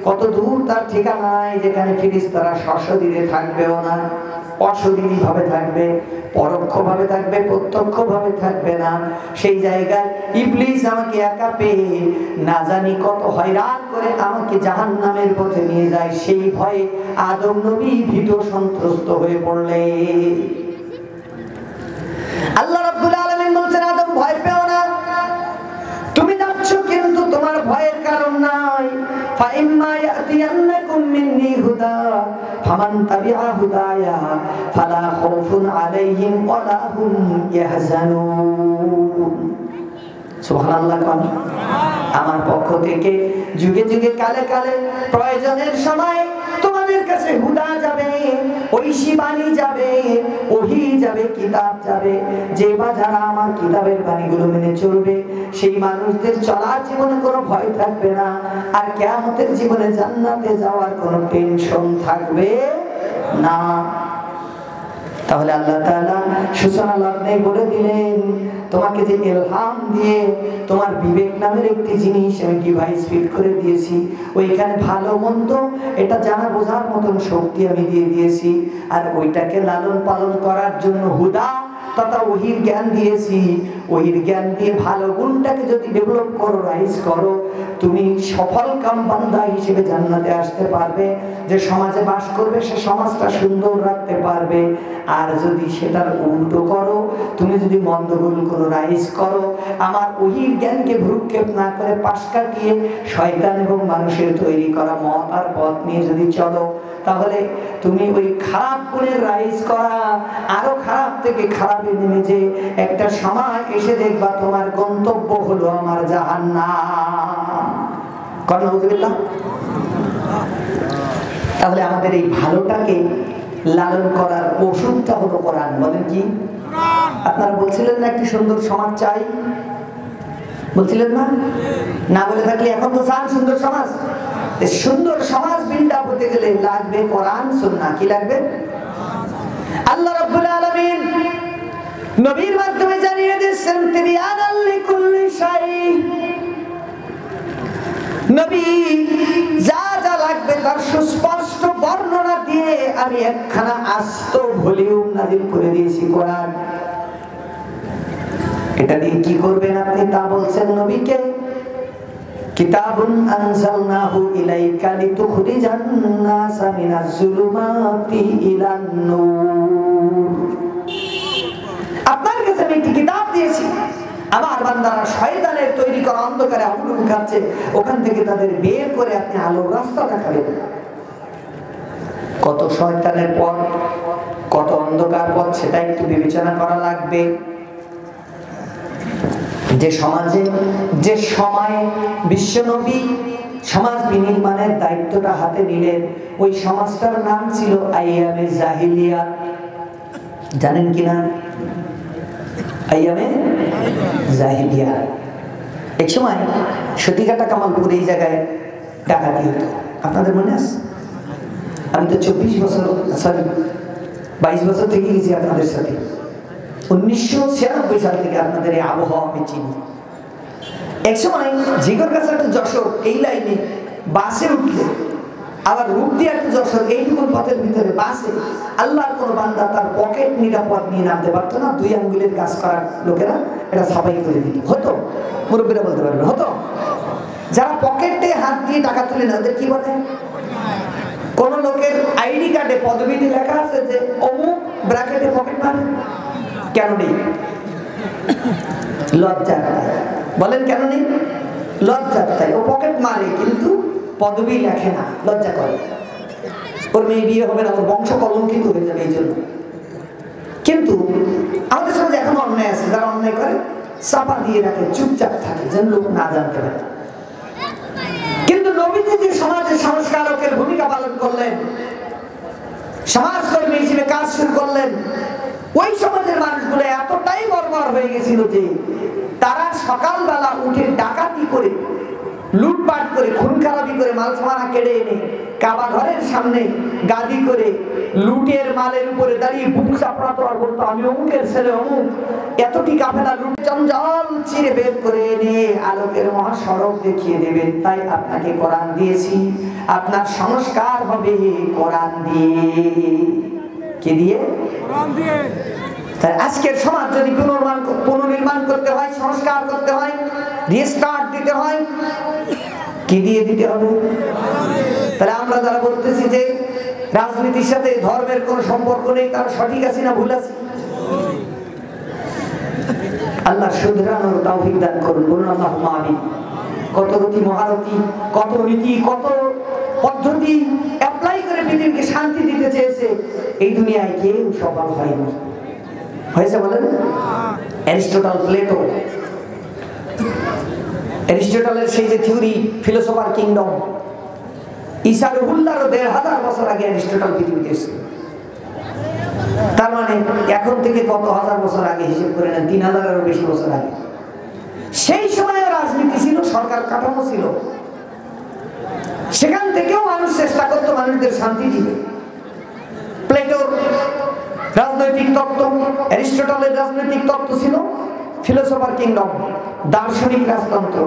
কত দূর তার ঠিকানায়, যেখানে ফেরেশতারা সশরীরে থাকবেও না, অশরীরী ভাবে থাকবে, পরোক্ষ ভাবে থাকবে, প্রত্যক্ষ ভাবে থাকবে না, সেই জায়গায় ইবলিস আমাকে একা পেয়ে না জানি কত হয়রান করে আমাকে জাহান্নামের পথে নিয়ে যায়। সেই ভয়ে আদম নবী ভীত সন্ত্রস্ত হয়ে পড়লেন। আল্লাহ রাব্বুল আলামিন বলছেন আদম ভয় পেও না, তুমি যাচ্ছ কিন্তু তোমার ভয়ের কারণ নাই। ফাইম্মা ইয়াতিয়ান্নাকুম মিন্নি হুদা ফামান তাবিআ হুদায়া ফালা খাউফুন আলাইহিম ওয়ালা হুম ইয়াহজানুন। সুবহানাল্লাহ। আমার পক্ষ থেকে যুগে যুগে কালে কালে প্রয়োজনের সময় তোমাদের কাছে হুদা যাবে, ঐশী বাণী যাবে, ওহী যাবে, কিতাব যাবে। যে বা যারা আমার কিতাবের বাণীগুলো মেনে চলবে, সেই মানুষদের চলার জীবনে কোনো ভয় থাকবে না, আর কিয়ামতের জীবনে জান্নাতে যাওয়ার কোনো টেনশন থাকবে না। তাহলে আল্লাহ তাআলা সূচনা লগ্নে বলে দিলেন, তোমাকে যে ইলহাম দিয়ে তোমার বিবেক নামের একটি জিনিস আমি ডিভাইস ফিট করে দিয়েছি, ওইখানে ভালো মন্দ এটা জানা বোঝার মতন শক্তি আমি দিয়ে দিয়েছি, আর ওইটাকে লালন পালন করার জন্য হুদা তথা ওহির জ্ঞান দিয়েছি। ওহির জ্ঞান দিয়ে ভালো গুণটাকে যদি ডেভেলপ করো, রাইজ করো, তুমি সফল কাম বান্দা হিসেবে জান্নাতে আসতে পারবে। যে সমাজে বাস করবে সে সমাজটা সুন্দর রাখতে পারবে। আর যদি সেটার উল্টো করো, তুমি যদি মন্দ গুণ করো, রাইজ করো, আমার ওহির জ্ঞানকে ভ্রুক্ষেপ না করে পাশ কাটিয়ে শয়তান এবং মানুষের তৈরি করা মত আর পথ নিয়ে যদি চলো, তাহলে তুমি ওই খারাপ গুণের রাইজ করা আরো খারাপ থেকে খারাপে নেমে যে একটা সময় এসে দেখবা তোমার গন্তব্য হলো আমার জাহান্নাম। নাউযুবিল্লাহ। তাহলে আমাদের এই ভালোটাকে লালন করার ওষুধটা হলো কোরআন। বলেন কি? আপনারা বলছিলেন না একটি সুন্দর সমাজ চাই, বলছিলেন না? না বলে থাকলে এখন তো চান সুন্দর সমাজ। সুন্দর সমাজ বিল্ড আপ হতে গেলে লাগবে কোরআন সুন্নাহ। কি লাগবে? আল্লাহ রাব্বুল আলামিন নবীর মাধ্যমে জানিয়ে দিয়েছেন তিবিয়ানাল লিকুল্লি শাই। নবী যা যা লাগবে তার সুস্পষ্ট বর্ণনা দিয়ে আমি একখানা আস্ত ভলিউম নাযিল করে দিয়েছি কোরআন। এটা দিয়ে কি করবেন আপনি তা বলছেন নবীকে। কিতাবুন আনজালনাহু ইলাইকা লিতুখরিজান নাসা মিনাজ যুলুমাতি ইলান নূর। আপনার কাছে আমি একটি কিতাব দিয়েছি, আমার বান্দারা শয়তানের তৈরি করা অন্ধকারে আগুন খাচ্ছে, ওখান থেকে তাদের বের করে আপনি আলোর রাস্তা দেখাবেন। কত শয়তানের পথ, কত অন্ধকার পথ, সেটা একটু বিবেচনা করা লাগবে। যে সমাজে যে সময়ে বিশ্বনবী সমাজ বিনির্মাণের দায়িত্বটা হাতে নিলেন, ওই সমাজটার নাম ছিল আইয়ামে জাহিলিয়া। জানেন কিনা আইয়ামে জাহিলিয়া? এক সময় সতীঘাটা কামালপুর এই জায়গায় ডাকাতি হতো, আপনাদের মনে আছে? আমি তো 24 বছর 22 বছর থেকে গেছি আপনাদের সাথে। 1996 সাল থেকে আপনাদের এই আবহাওয়া আমি চিনি। একসময় ঝিকরগাছা টু যশোর এই লাইনে বাসে উঠলে, আবার রূপদিয়া টু যশোর এইটুকু পথের ভিতরে বাসে আল্লাহর কোন বান্দা তার পকেট নিরাপদ নিয়ে নামতে পারতো না। 2 আঙ্গুলের কাজ করার লোকেরা এটা সাফাই করে দিত। হতো, মুরব্বীরা বলতে পারবে, হতো। যারা পকেটে হাত দিয়ে টাকা তুলে না, ওদের কি বলে? কোন লোকের আইডি কার্ডে পদবিতে লেখা আছে যে অমুক ব্র্যাকেটে পকেট মারে, কেন নেই? লজ্জা। বলেন কেন নেই? লজ্জা। তাই ও পকেট মারে কিন্তু পদবি লেখে না, লজ্জা করে। ওর মেয়ে বিয়ে হবে না, ওর বংশ কলঙ্কিত হয়ে যাবে এই জন্য। কিন্তু আমাদের সমাজে এখন অন্যায় আছে, যারা অন্যায় করে চাপা দিয়ে রাখে, চুপচাপ থাকে যেন লোক না জানতে পারে। কিন্তু নবীজি যে সমাজের সংস্কারকের ভূমিকা পালন করলেন, সমাজকর্মী হিসেবে কাজ শুরু করলেন, ওই সমাজের মানুষগুলো এতটাই বর্বর হয়ে গেছিল যে তারা সকালবেলা উঠে ডাকাতি করে, লুটপাট করে, খুন খারাপি করে, মাল সামানা কেড়ে এনে কাবা ঘরের সামনে গাদি করে লুটের মালের উপরে দাঁড়িয়ে বুক চাপড়াতো আর বলতো আমি অমুকের ছেলে অমুক। এতটি কাফেলা লুট জঞ্জাল চিরে বের করে এনে আলোকের মহাসড়ক দেখিয়ে দেবেন। তাই আপনাকে কোরআন দিয়েছি, আপনার সংস্কার হবে কোরআন দিয়ে। কি দিয়ে? কোরআন দিয়ে। তাই আজকের সমাজ যদি পুনর্নির্মাণ করতে হয়, সংস্কার করতে হয়, রিস্টার্ট দিতে হয়, কি দিয়ে দিতে হবে? তাহলে আমরা যারা বলতেছি যে রাজনীতির সাথে ধর্মের কোনো সম্পর্ক নেই, তার সঠিক আছে না ভুল আছে? আল্লাহ শুধরানোর তৌফিক দান করুন, বলুন আল্লাহুম্মা আমিন। কত রীতি মহারতি, কত নীতি, কত পদ্ধতি অ্যাপ্লাই করে পৃথিবীকে শান্তি দিতে চেয়েছে, এই দুনিয়ায় কেউ সফল হয়নি। হয়েছে বলেন? অ্যারিস্টটল, প্লেটো, অ্যারিস্টটলের সেই যে থিওরি ফিলোসফার কিংডম, ঈসা রুহুল্লাহর ১৫০০ বছর আগে অ্যারিস্টটল পৃথিবীতে এসেছিল। তার মানে এখন থেকে কত হাজার বছর আগে হিসেব করে নেন, ৩০০০-এরও বেশি বছর আগে। সেই সময় রাজনীতি ছিল, সরকার কাঠামো ছিল, সেখান থেকেও মানুষ চেষ্টা করতো মানুষদের শান্তি দিবে। প্লেটোর রাজনৈতিক তত্ত্ব, অ্যারিস্টটলের রাজনৈতিক তত্ত্ব ছিল ফিলোসফার কিংডম, দার্শনিক রাজতন্ত্র।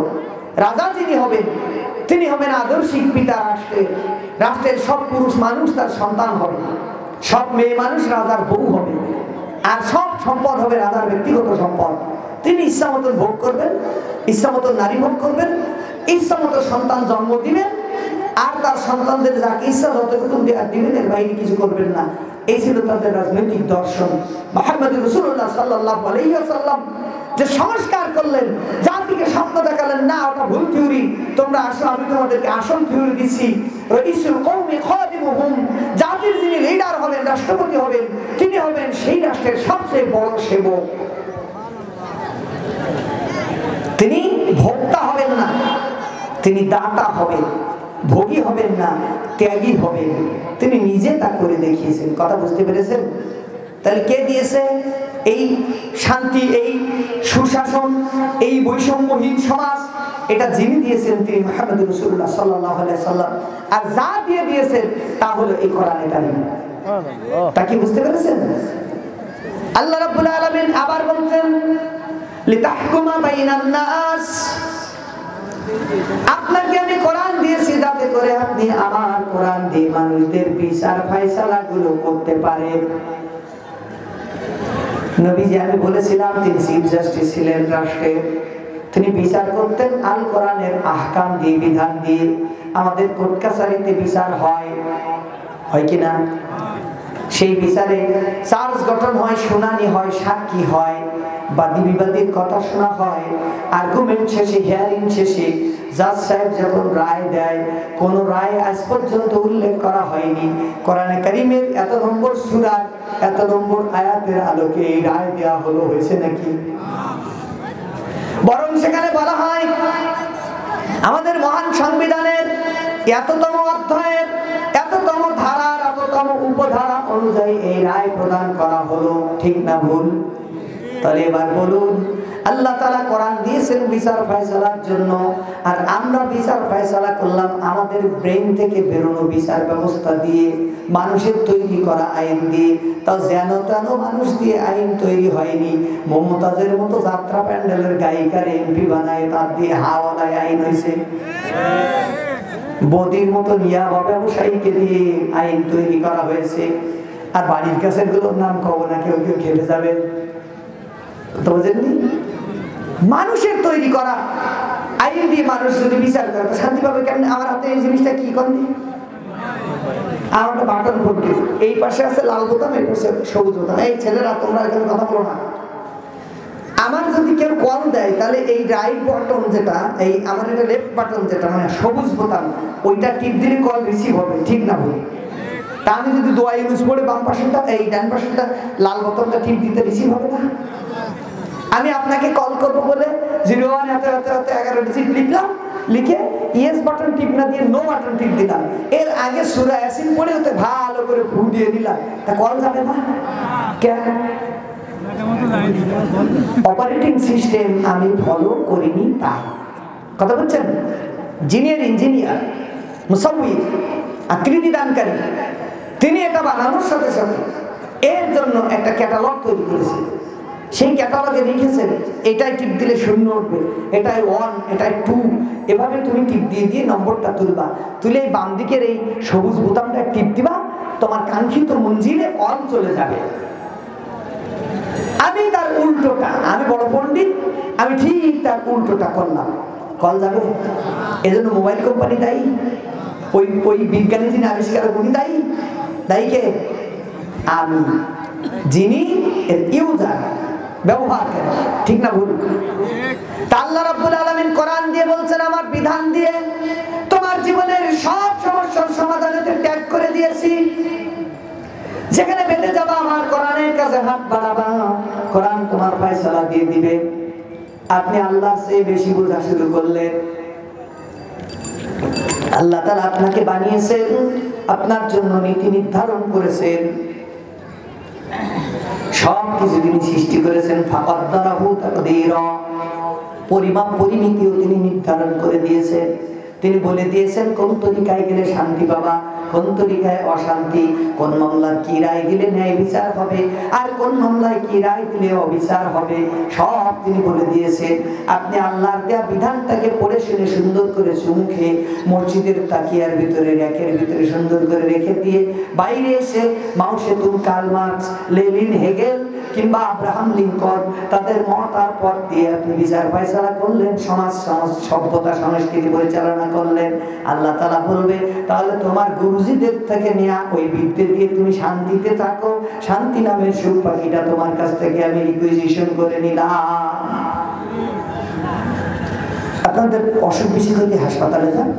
রাজা যিনি হবেন তিনি হবেন আদর্শিক পিতা রাষ্ট্রের। রাষ্ট্রের সব পুরুষ মানুষ তার সন্তান হবে, সব মেয়ে মানুষ রাজার বউ হবে, আর সব সম্পদ হবে রাজার ব্যক্তিগত সম্পদ। তিনি ইচ্ছা মতন ভোগ করবেন, ইচ্ছা মতন নারী ভোগ করবেন, ইচ্ছা মতো সন্তান জন্ম দিবেন, আর তার সন্তানদের যাকে ইচ্ছা যতটুকু দিবেন, এর বাইরে কিছু করবেন না। এই ছিল তাদের রাজনৈতিক দর্শন। মুহাম্মদ রাসূলুল্লাহ সাল্লাল্লাহু আলাইহি ওয়াসাল্লাম যে সংস্কার করলেন, জাতিকে স্বপ্ন দেখালেন, না ওটা ভুল থিওরি, তোমরা আসো আমি তোমাদেরকে আসল থিওরি দিচ্ছি। রাইসুল কওমি খাদিমুহুম, জাতির যিনি লিডার হবেন, রাষ্ট্রপতি হবেন, তিনি হবেন সেই রাষ্ট্রের সবচেয়ে বড় সেবক। তিনি ভোক্তা হবেন না, তিনি দাতা হবেন, ভোগী হবেন না, ত্যাগী হবেন। তিনি নিজে তা করে দেখিয়েছেন। কথা বুঝতে পেরেছেন? তাহলে কে দিয়েছে এই শান্তি, এই সুশাসন, এই বৈষম্যহীন সমাজ? এটা যিনি দিয়েছেন তিনি মুহাম্মদ রাসূলুল্লাহ সাল্লাল্লাহু আলাইহি সাল্লাম। আর যা দিয়ে দিয়েছেন তা হলো এই কোরআনে কারীম। তা কি বুঝতে পেরেছেন? আল্লাহ রাব্বুল আলামিন আবার বলছেন লিতাহকুমা বাইনান নাস, আপনাকে আমি কোরআন দিয়েছি যাতে করে আপনি আমার কোরআন দিয়ে মানুষদের বিচার ফায়সালা গুলো করতে পারেন। নবীজি আমি বলেছিলাম তিনি চিফ জাস্টিস ছিলেন রাষ্ট্রের, তিনি বিচার করতেন আল কোরআনের আহকাম দিয়ে, বিধান দিয়ে। আমাদের কোর্ট কাছারিতে বিচার হয়, হয় কিনা? সেই বিচারে চার্জ গঠন হয়, শুনানি হয়, সাক্ষী হয়, বাদী বিবাদীর কথা শোনা হয়, আর্গুমেন্ট শেষে, হিয়ারিং শেষে জাজ সাহেব যখন রায় দেয়, কোন রায় আজ পর্যন্ত উল্লেখ করা হয়নি কোরআনে কারীমের এত নম্বর সূরার এত নম্বর আয়াতের আলোকে এই রায় দেওয়া হলো, হয়েছে নাকি? বরং সেখানে বলা হয় আমাদের মহান সংবিধানের এততম অধ্যায়ের এততম ধারার এততম উপধারা অনুযায়ী এই রায় প্রদান করা হলো। ঠিক না ভুল? তাহলে এবার বলুন আল্লাহ তাআলা কোরআন দিয়েছেন বিচার ফয়সালার জন্য, আর আমরা বিচার ফয়সালা করলাম আমাদের ব্রেন থেকে বেরোনো বিচার ব্যবস্থা দিয়ে, মানুষের তৈরি করা আইন দিয়ে। তাও যেন তেন মানুষ দিয়ে আইন তৈরি হয়নি। মমতাজের মতো যাত্রা প্যান্ডেলের গায়িকার এমপি বানায়, তার দিয়ে হাওয়ালায় আইন হয়েছে। বদির মতো নিয়াবা ব্যবসায়ীকে দিয়ে আইন তৈরি করা হয়েছে। আর বাড়ির কাছে গুলোর নাম কব না, কেউ কেউ খেলে যাবে। তো বুঝেননি, মানুষের তৈরি করা আইন দিয়ে মানুষ যদি বিচার করে শান্তি পাবে কেন? আমার হাতে এই জিনিসটা কি করেনি, আমার একটা বাটন ফোন, এই পাশে আছে লাল বোতাম, এই পাশে সবুজ বোতাম। এই ছেলেরা তোমরা এখানে কথা বলো না। আমার যদি কেউ কল দেয় তাহলে এই রাইট বাটন যেটা, এই আমার এটা লেফট বাটন যেটা, মানে সবুজ বোতাম, ওইটা টিপ দিলে কল রিসিভ হবে, ঠিক না ভুল? তা আমি যদি দোয়া ইউজ করে বাম পাশেটা, এই ডান পাশেটা লাল বোতামটা টিপ দিতে রিসিভ হবে না? আমি আপনাকে কল করবো বলে 01 11 ডিজিট লিখলাম, লিখে ইয়েস বাটন টিপ না দিয়ে নো বাটন টিপ দিলাম, এর আগে সূরা ইয়াসিন পড়ে ওতে ভালো করে ফু দিয়ে দিলাম, তা কল যাবে না কেন? অপারেটিং সিস্টেম আমি ফলো করিনি তাই। কথা বলছেন? ইঞ্জিনিয়ার মুসাউইর আকৃতি দানকারী, তিনি এটা বানানোর সাথে সাথে এর জন্য একটা ক্যাটালগ তৈরি করেছেন। সেই ক্যাটালগে লিখেছেন এটাই টিপ দিলে 0 উঠবে, এটাই 1, এটাই 2, এভাবে তুমি টিপ দিয়ে দিয়ে নম্বরটা তুলবা, তুলে এই বাম দিকের এই সবুজ বোতামটা টিপ দিবা, তোমার কাঙ্ক্ষিত মঞ্জিলে কল চলে যাবে। আমি তার উল্টোটা, আমি বড় পণ্ডিত, আমি ঠিক তার উল্টোটা করলাম, কল যাবে। এজন্য মোবাইল কোম্পানি দায়ী, ওই বিজ্ঞানী যিনি আবিষ্কার উনি দায়ী। দায়ী কে? আমি, যিনি ইউজার, ব্যবহার করে, ঠিক না ভুল? তা আল্লাহ রাব্বুল আলামিন কোরআন দিয়ে বলছেন, আমার বিধান দিয়ে তোমার জীবনের সব সমস্যার সমাধানেতে ত্যাগ করে দিয়েছি। যেখানে বেঁধে যাবা আমার কোরআনের কাছে হাত বাড়াবা, কোরআন তোমার ফয়সালা দিয়ে দিবে। আপনি আল্লাহর চেয়ে বেশি বোঝা শুরু করলেন। আল্লাহ তাআলা আপনাকে বানিয়েছেন, আপনার জন্য নীতি নির্ধারণ করেছেন, সব কিছু তিনি সৃষ্টি করেছেন। ফাকাদ্দারাহু তাকদীরা, পরিমাপ পরিমিতিও তিনি নির্ধারণ করে দিয়েছেন। তিনি বলে দিয়েছেন কোন তরিকায় গেলে শান্তি পাবা, কোন তরিকায় অশান্তি, কোন মামলার কি রায় দিলে ন্যায় বিচার হবে, আর কোন মামলায় কি রায় দিলে অবিচার হবে, সব তিনি বলে দিয়েছেন। আপনি আল্লাহর দেয়া বিধানটাকে পড়ে শুনে সুন্দর করে চুমুখে মসজিদের তাকিয়ার ভিতরে, র্যাকের ভিতরে সুন্দর করে রেখে দিয়ে বাইরে এসে Mao Tsetung, Karl Marx, Lenin, Hegel কিংবা আব্রাহাম লিঙ্কন তাদের মত আর পথ দিয়ে আপনি বিচার ফয়সালা করলেন, সমাজ সভ্যতা সংস্কৃতি পরিচালনা করলেন। আল্লাহ তাআলা বলবে তাহলে তোমার গুরুজিদের থেকে নেওয়া ওই বিদ্যে দিয়ে তুমি শান্তিতে থাকো, শান্তি নামের সুখ পাখিটা তোমার কাছ থেকে আমি রিকুইজিশন করে নিলাম। আপনাদের অসুখ বেশি হলে হাসপাতালে যান,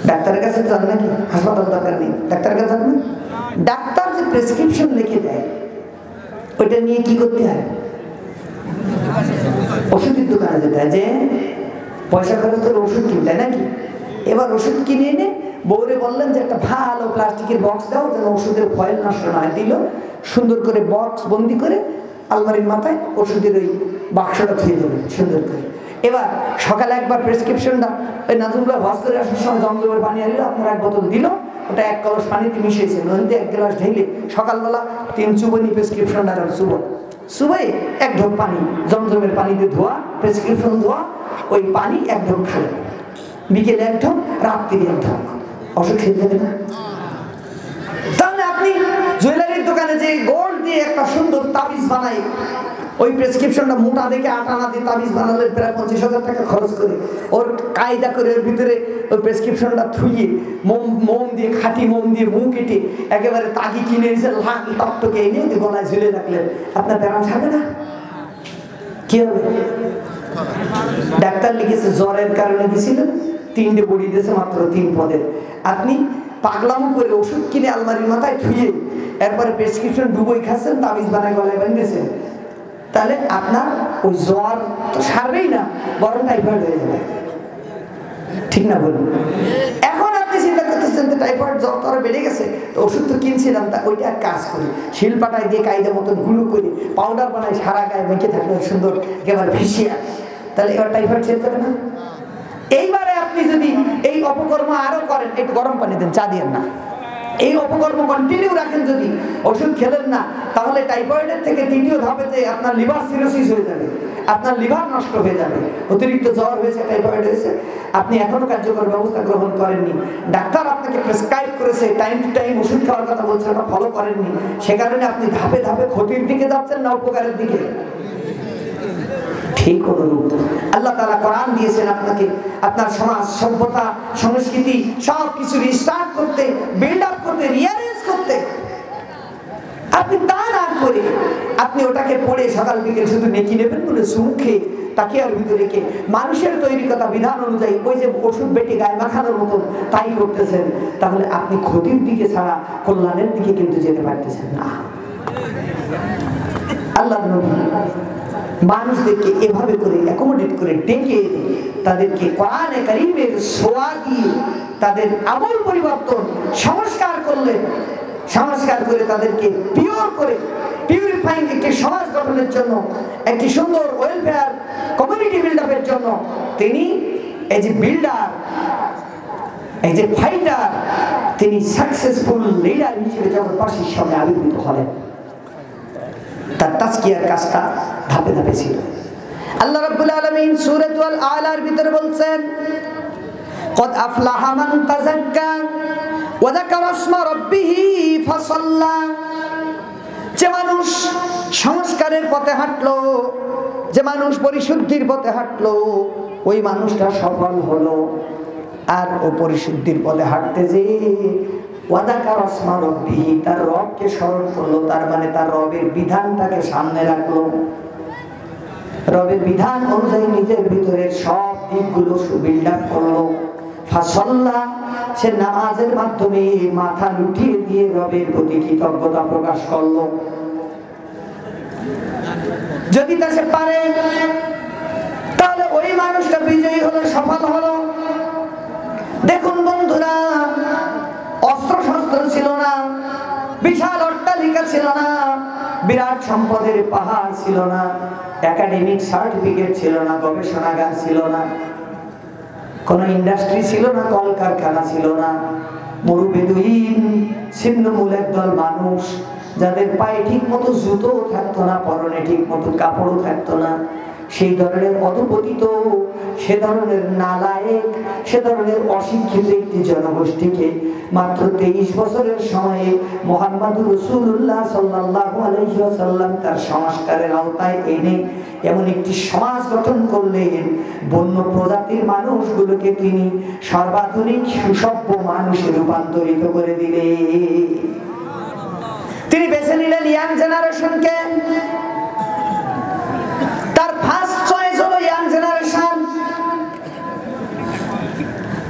ডাক্তারের কাছে যান নাকি? হাসপাতাল দরকার নেই, ডাক্তারের কাছে যান না? ডাক্তার যে প্রেসক্রিপশন লিখে দেয় ওইটা নিয়ে কি করতে হয়? ওষুধের দোকানে যেতে হয়, যে পয়সা খরচ করে ওষুধ কিনতে হয় নাকি? এবার ওষুধ কিনে এনে বউরে বললেন যে একটা ভালো প্লাস্টিকের বক্স দাও যেন ওষুধের ফয়েল নষ্ট না হয়। দিল, সুন্দর করে বক্স বন্দি করে আলমারির মাথায় ওষুধের ওই বাক্সটা থুয়ে দেবে সুন্দর করে। এবার সকালে একবার প্রেসক্রিপশনটা ওই নাজুমুল্লাহ ভাজ করে আসার সময় জমজমের পানি আনলো, আপনার এক বোতল দিল, ওটা 1 কলস পানিতে মিশিয়েছে, নদীতে 1 গ্লাস ঢেলে সকালবেলা 3 চুবনি প্রেসক্রিপশনটা সুবাই 1 ঢোক পানি, জমজমের পানিতে ধোয়া, প্রেসক্রিপশন ধোয়া, ওই পানি 1 ঢোক খেলে, বিকেলে 1 ঢোক, রাত্রি 1 ঢোক, অসুখ খেয়ে যাবে না? তাহলে আপনি জুয়েলারির দোকানে যে গোল্ড দিয়ে একটা সুন্দর তাবিজ বানাই, ওই প্রেসক্রিপশনটা মোটা দেখে আটানা দিয়ে তাবিজ বানালে প্রায় 25,000 টাকা খরচ করে, ওর কায়দা করে ওর ভিতরে ওই প্রেসক্রিপশনটা থুইয়ে মোম দিয়ে, খাঁটি মোম দিয়ে মুখ কেটে একেবারে তাগি কিনে এসে লাখ টকটকে এনে গলায় ঝুলে রাখলেন, আপনার ব্যারাম ছাড়বে না? কি হবে? ডাক্তার লিখেছে জ্বরের কারণে দিয়েছিলেন, 3টে বড়ি দিয়েছে মাত্র 3 পদের। আপনি পাগলামো করে ওষুধ কিনে আলমারির মাথায় থুয়ে এরপরে প্রেসক্রিপশন ডুবোই খাচ্ছেন, তাবিজ বানায় গলায় বানিয়েছেন, তাহলে আপনার ওই জ্বর তো সারবেই না, বরং টাইফয়েড হয়ে যাবে, ঠিক না বলুন? এখন আপনি চিন্তা করতেছেন যে টাইফয়েড জ্বর তো আরো বেড়ে গেছে, তো ওষুধ তো কিনছিলাম, তা ওইটা এক কাজ করি, শিলপাটায় দিয়ে কায়দা মতন গুঁড়ো করে পাউডার বানাই, সারা গায়ে মেখে থাকলে সুন্দর একেবারে ভেসিয়ে, তাহলে এবার টাইফয়েড ছেড়ে যাবে না। এইবারে আপনি যদি এই অপকর্ম আরো করেন, একটু গরম পানি দেন, চা দিয়েন না, এই অপকর্ম কন্টিনিউ রাখেন, যদি ওষুধ খেলেন না, তাহলে টাইফয়েডের থেকে তৃতীয় ধাপে যে আপনার লিভার সিরোসিস হয়ে যাবে, আপনার লিভার নষ্ট হয়ে যাবে, অতিরিক্ত জ্বর হয়েছে, টাইফয়েড হয়েছে, আপনি এখনো কার্যকর ব্যবস্থা গ্রহণ করেননি, ডাক্তার আপনাকে প্রেসক্রাইব করেছে, টাইম টু টাইম ওষুধ খাওয়ার কথা বলছে, ওটা ফলো করেননি, সে কারণে আপনি ধাপে ধাপে ক্ষতির দিকে যাচ্ছেন না উপকারের দিকে। ঠিক অনুরূপ আল্লাহ তাআলা কোরআন দিয়েছেন আপনাকে আপনার সমাজ, সভ্যতা, সংস্কৃতি সবকিছু রিস্টার্ট করতে, বিল্ড আপ করতে, রিঅ্যারেঞ্জ করতে। আপনি তা না করে আপনি ওটাকে পড়ে সকাল বিকেল শুধু নেকি নেবেন বলে সুমুখে তাকিয়ার ভিতরে রেখে মানুষের তৈরি কথা বিধান অনুযায়ী ওই যে ওষুধ বেটে গায়ে মাখানোর মতন তাই করতেছেন, তাহলে আপনি ক্ষতির দিকে ছাড়া কল্যাণের দিকে কিন্তু যেতে পারতেছেন না। আল্লাহর নবী মানুষদেরকে এভাবে করে অ্যাকোমোডেট করে ডেকে তাদেরকে কোরআনে কারীমের ছোঁয়া দিয়ে তাদের আমল পরিবর্তন সংস্কার করলেন, সংস্কার করে তাদেরকে পিওর করে পিউরিফাইং একটি সমাজ গঠনের জন্য, একটি সুন্দর ওয়েলফেয়ার কমিউনিটি বিল্ড আপের জন্য তিনি এই যে বিল্ডার, এই যে ফাইটার, তিনি সাকসেসফুল লিডার হিসেবে জগৎবাসীর সামনে আবির্ভূত হলেন। তার তাজকিয়ার কাজটা ধাপে ধাপে ছিল। আল্লাহ রাব্বুল আলামিন সূরাতুল আলার ভিতরে বলছেন, قد أفلح من تزكى وذكر اسم ربه فصلى। যে মানুষ সংস্কারের পথে হাঁটলো, যে মানুষ পরিশুদ্ধির পথে হাঁটলো, ওই মানুষটা সফল হলো। আর ও পরিশুদ্ধির পথে হাঁটতে যে ওয়াদাকার আসমা রব্বিহি, তার রবকে স্মরণ করলো, তার মানে তার রবের বিধানটাকে সামনে রাখলো, রবের বিধান অনুযায়ী নিজের ভিতরে সব দিকগুলো বিল্ড আপ করলো। ফাসাল্লা, সে নামাজের মাধ্যমে মাথা লুটিয়ে দিয়ে রবের প্রতি কৃতজ্ঞতা প্রকাশ করলো। যদি তা সে পারে তাহলে ওই মানুষটা বিজয়ী হলো, সফল হলো। দেখুন বন্ধুরা, অস্ত্র শস্ত্র ছিল না, বিশাল অট্টালিকা ছিল না, বিরাট সম্পদের পাহাড় ছিল না, একাডেমিক সার্টিফিকেট ছিল না, গবেষণাগার ছিল না, কোন ইন্ডাস্ট্রি ছিল না, কলকারখানা ছিল না, মরুবেদুইন ছিন্নমূল একদল মানুষ, যাদের পায়ে ঠিক মতো জুতো থাকতো না, পরনে ঠিক মতো কাপড়ও থাকতো না, সেই ধরনের অধপতিত, সে ধরনের নালায়েক, সে ধরনের অশিক্ষিত একটি জনগোষ্ঠীকে মাত্র 23 বছরের সময়ে মুহাম্মদুর রাসূলুল্লাহ সাল্লাল্লাহু আলাইহি ওয়াসাল্লাম তার সংস্কারের আওতায় এনে এমন একটি সমাজ গঠন করলেন, বন্য প্রজাতির মানুষগুলোকে তিনি সর্বাধুনিক সুসভ্য মানুষে রূপান্তরিত করে দিলেন। তিনি বেছে নিলেন ইয়াং জেনারেশনকে, তার ফার্স্ট চয়েস হলো ইয়াং জেনারেশন,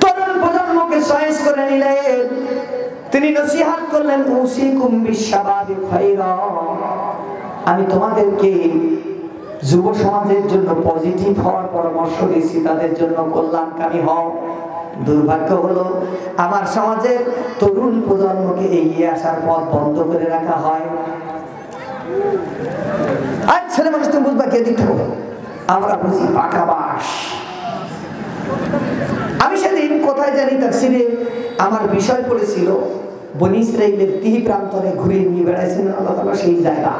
তরুণ প্রজন্মকে চয়েস করে নিলেন। তিনি নসিহত করলেন, উসিকুম বিশাবাবি খায়রা, আমি তোমাদেরকে যুব সমাজের জন্য পজিটিভ হওয়ার পরামর্শ দিচ্ছি, তাদের জন্য কল্যাণকামী হও। দুর্ভাগ্য হলো আমার সমাজের তরুণ প্রজন্মকে এগিয়ে আসার পথ বন্ধ করে রাখা হয়। আজ ছেলে মানুষ তুমি বুঝবা কে দিতে হবে, আমরা বুঝি পাকা বাস। আমি সেদিন কোথায় জানি তাফসীরে আমার বিষয় পড়েছিল, বনী ইসরাইলের ৩ প্রান্তরে ঘুরে নিয়ে বেড়াইছেন আল্লাহ তাআলা সেই জায়গা।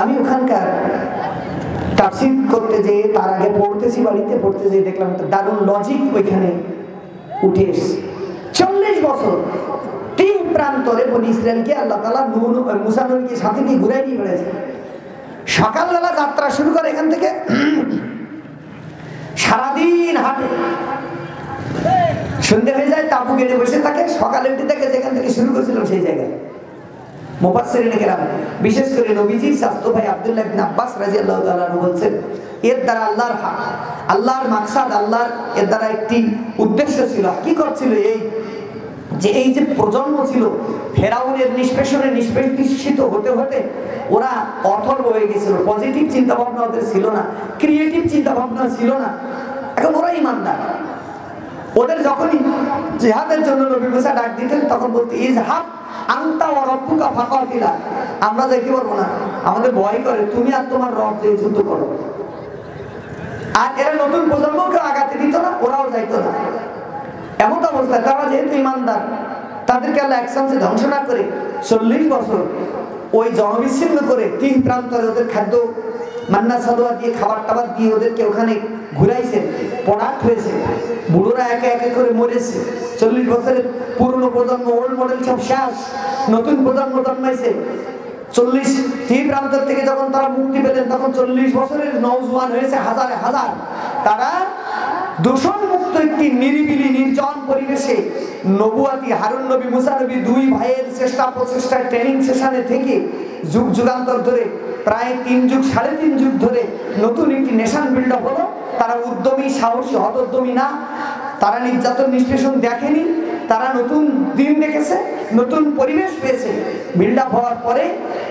আমি ওখানকার তাফসীর করতে যেয়ে, তার আগে পড়তেছি, বাড়িতে পড়তে যেয়ে দেখলাম একটা দারুণ লজিক ওইখানে উঠে এসেছে। 40 বছর 3 প্রান্তরে বনী ইসরাইলকে আল্লাহ তাআলা মুসা নবীকে সাথে নিয়ে ঘুরে নিয়ে বেড়াইছে। সকালবেলা যাত্রা শুরু করে এখান থেকে, সারাদিন হাঁটে, সন্ধ্যে হয়ে যায়, তাবু গেড়ে বসে থাকে, সকালে উঠে থাকে যেখান থেকে শুরু করেছিলাম সেই জায়গায়। মুফাসসিরিনে কেরাম, বিশেষ করে নবীজির চাচতো ভাই আব্দুল্লাহ ইবনে আব্বাস রাদিয়াল্লাহু তাআলা আনহু বলছেন, এর দ্বারা আল্লাহর হক, আল্লাহর মাকসাদ, আল্লাহর এর দ্বারা একটি উদ্দেশ্য ছিল, কি করছিল, এই যে এই যে প্রজন্ম ছিল ফেরাউনের নিষ্পেষণে নিষ্পেষিত হতে হতে ওরা অথর্ব হয়ে গেছিল, পজিটিভ চিন্তা ভাবনা ওদের ছিল না, ক্রিয়েটিভ চিন্তা ভাবনা ছিল না। এখন ওরা ইমানদার, ওদের যখনই জিহাদের জন্য নবী মুসা ডাক দিতেন তখন বলতে ইজহাব আনতা ওয়া রাব্বুকা ফাকাতিলা, আমরা যাইতে পারবো না, আমাদের ভয় করে, তুমি আর তোমার রব যে যুদ্ধ করো। আর এরা নতুন প্রজন্মকে আগাতে দিত না, ওরাও যাইতো না। এমন অবস্থায় তারা যেহেতু ইমানদার, তাদেরকে আল্লাহ একসাথে ধ্বংস না করে 40 বছর ওই জনবিচ্ছিন্ন করে 3 প্রান্তরে ওদের খাদ্য মান্না সাদোয়া দিয়ে খাবার টাবার দিয়ে ওদেরকে ওখানে ঘুরাইছেন, প্রোডাক্ট হয়েছে, বুড়োরা একে একে করে মরেছে। 40 বছরের পুরনো প্রজন্ম ওল্ড মডেল সব শেষ, নতুন প্রজন্ম জন্মাইছে। 40 প্রান্তর থেকে যখন তারা মুক্তি পেলেন তখন 40 বছরের নওজোয়ান হয়েছে হাজারে হাজার। তারা দূষণ মুক্ত একটি নিরিবিলি নির্জন পরিবেশে নবুয়াতি হারুন নবী মুসা নবী 2 ভাইয়ের চেষ্টা প্রচেষ্টার ট্রেনিং সেশনে থেকে যুগ যুগান্তর ধরে প্রায় 3 যুগ 3.5 যুগ ধরে নতুন একটি নেশন বিল্ড আপ হলো। তারা উদ্যমী সাহসী হতোদ্যমী না, তারা নির্যাতন নিষ্পেষণ দেখেনি, তারা নতুন দিন দেখেছে, নতুন পরিবেশ পেয়েছে। বিল্ড আপ হওয়ার পরে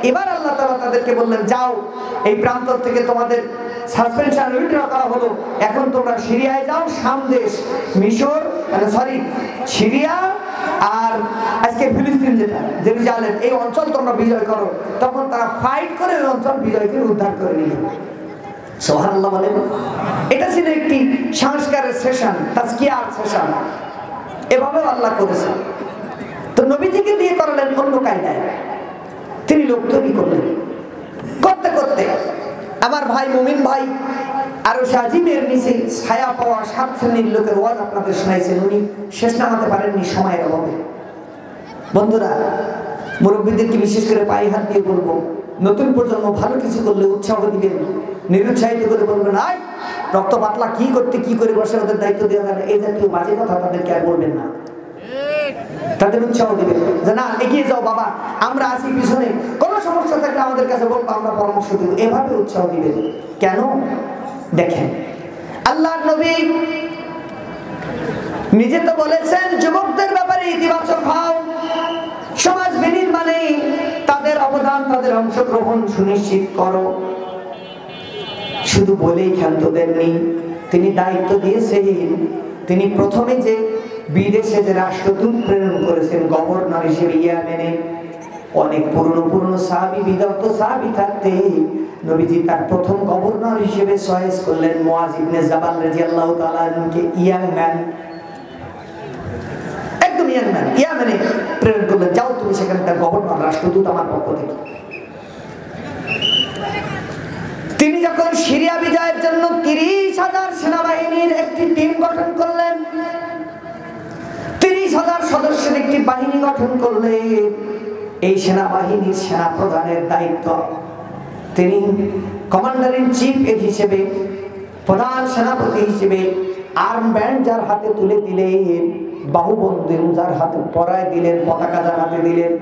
এবার আল্লাহ তাআলা তাদেরকে বললেন, যাও এই প্রান্তর থেকে তোমাদের সাসপেনশন উইথড্র করা হলো, এখন তোমরা সিরিয়ায় যাও, শাম দেশ, মিশর সিরিয়া আর আজকে ফিলিস্তিন যেটা জেরুজালেম, এই অঞ্চল তোমরা বিজয় করো। তখন তারা ফাইট করে ওই অঞ্চল বিজয়কে উদ্ধার করে নিল। সুবহানাল্লাহ বলেন। এটা ছিল একটি সংস্কারের সেশন, তাজকিয়ার সেশন। এভাবে আল্লাহ করেছে। তো নবীজিকে দিয়ে করালেন অন্য কায়দায়, তিনি লোক তৈরি করলেন। করতে করতে আমার ভাই মুমিন ভাই আরো সাজিমের নিচে ছায়া পাওয়া 7 শ্রেণীর লোকের ওয়াজ আপনাদের শোনাইছেন, উনি শেষ নামাতে পারেননি সময়ের অভাবে। বন্ধুরা, মুরব্বীদেরকে বিশেষ করে পায়ে হাত দিয়ে বলবো, নতুন প্রজন্ম ভালো কিছু করলে উৎসাহ দিবেন, নিরুৎসাহিত করে বলবেন আয় রক্ত পাতলা কি করতে কি করে বসে, ওদের দায়িত্ব দেওয়া যাবে, এই জাতীয় বাজে কথা তাদেরকে আর বলবেন না। তাদের উৎসাহ দিবেন যে না এগিয়ে যাও বাবা, আমরা আছি পিছনে, কোনো সমস্যা থাকলে আমাদের কাছে বলবো, আমরা পরামর্শ দেব, এভাবে উৎসাহ দিবেন। কেন? দেখেন আল্লাহর নবী নিজে তো বলেছেন যুবকদের ব্যাপারে ইতিবাচক হও, সমাজ বিনির্মাণে তাদের অবদান তাদের অংশগ্রহণ সুনিশ্চিত করো। শুধু বলেই ক্ষান্ত দেননি, তিনি দায়িত্ব দিয়েছেন। তিনি প্রথমে যে বিদেশে যে রাষ্ট্রদূত প্রেরণ করেছেন গভর্নর হিসেবে ইয়ামেনে, অনেক পুরনো সাহাবী বিদগ্ধ সাহাবী থাকতে নবীজি তার প্রথম গভর্নর হিসেবে চয়েস করলেন মুআজ ইবনে জাবাল রাদিয়াল্লাহু তাআলা আনহুকে, ইয়াং ম্যান, একদম ইয়াং ম্যান, ইয়ামেনে প্রেরণ করলেন, যাও তুমি সেখানকার গভর্নর রাষ্ট্রদূত আমার পক্ষ থেকে। তিনি যখন সিরিয়া বিজয়ের জন্য 30,000 সেনাবাহিনীর একটি টিম গঠন করলেন, 30,000 সদস্যের একটি বাহিনী গঠন করলেন, এই সেনাবাহিনীর সেনা প্রধানের দায়িত্ব তিনি কমান্ডার ইন চিফ হিসেবে, প্রধান সেনাপতি হিসেবে আর্ম ব্যান্ড যার হাতে তুলে দিলেন, বাহুবন্ধু যার হাতে পরায় দিলেন, পতাকা যার হাতে দিলেন,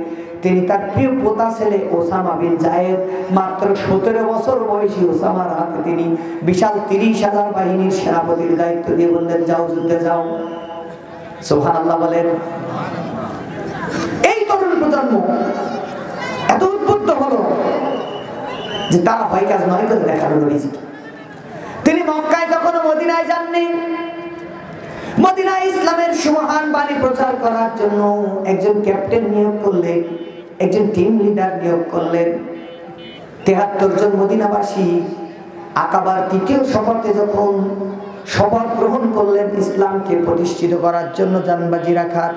তিনি তার প্রিয় পোতা ছেলে ওসামা বিন জায়েদ, মাত্র 17 বছর বয়সী ওসামার হাতে তিনি বিশাল 30,000 বাহিনীর সেনাপতির দায়িত্ব দিয়ে বললেন, যাও যুদ্ধে যাও। সুবহানাল্লাহ বলেন। এই তরুণ প্রজন্ম এত উদ্বুদ্ধ হলো যে তারা ভয় কাজ নয় করে দেখালো নবীজিকে। তিনি মক্কায় কখনো মদিনায় যাননি, মদিনায় ইসলামের সুমহান বাণী প্রচার করার জন্য একজন ক্যাপ্টেন নিয়োগ করলেন, একজন টিম লিডার নিয়োগ করলেন। 73 জন মদিনাবাসী আকাবার 3য় শপথে যখন শপথ গ্রহণ করলেন ইসলামকে প্রতিষ্ঠিত করার জন্য জানবাজি রাখার,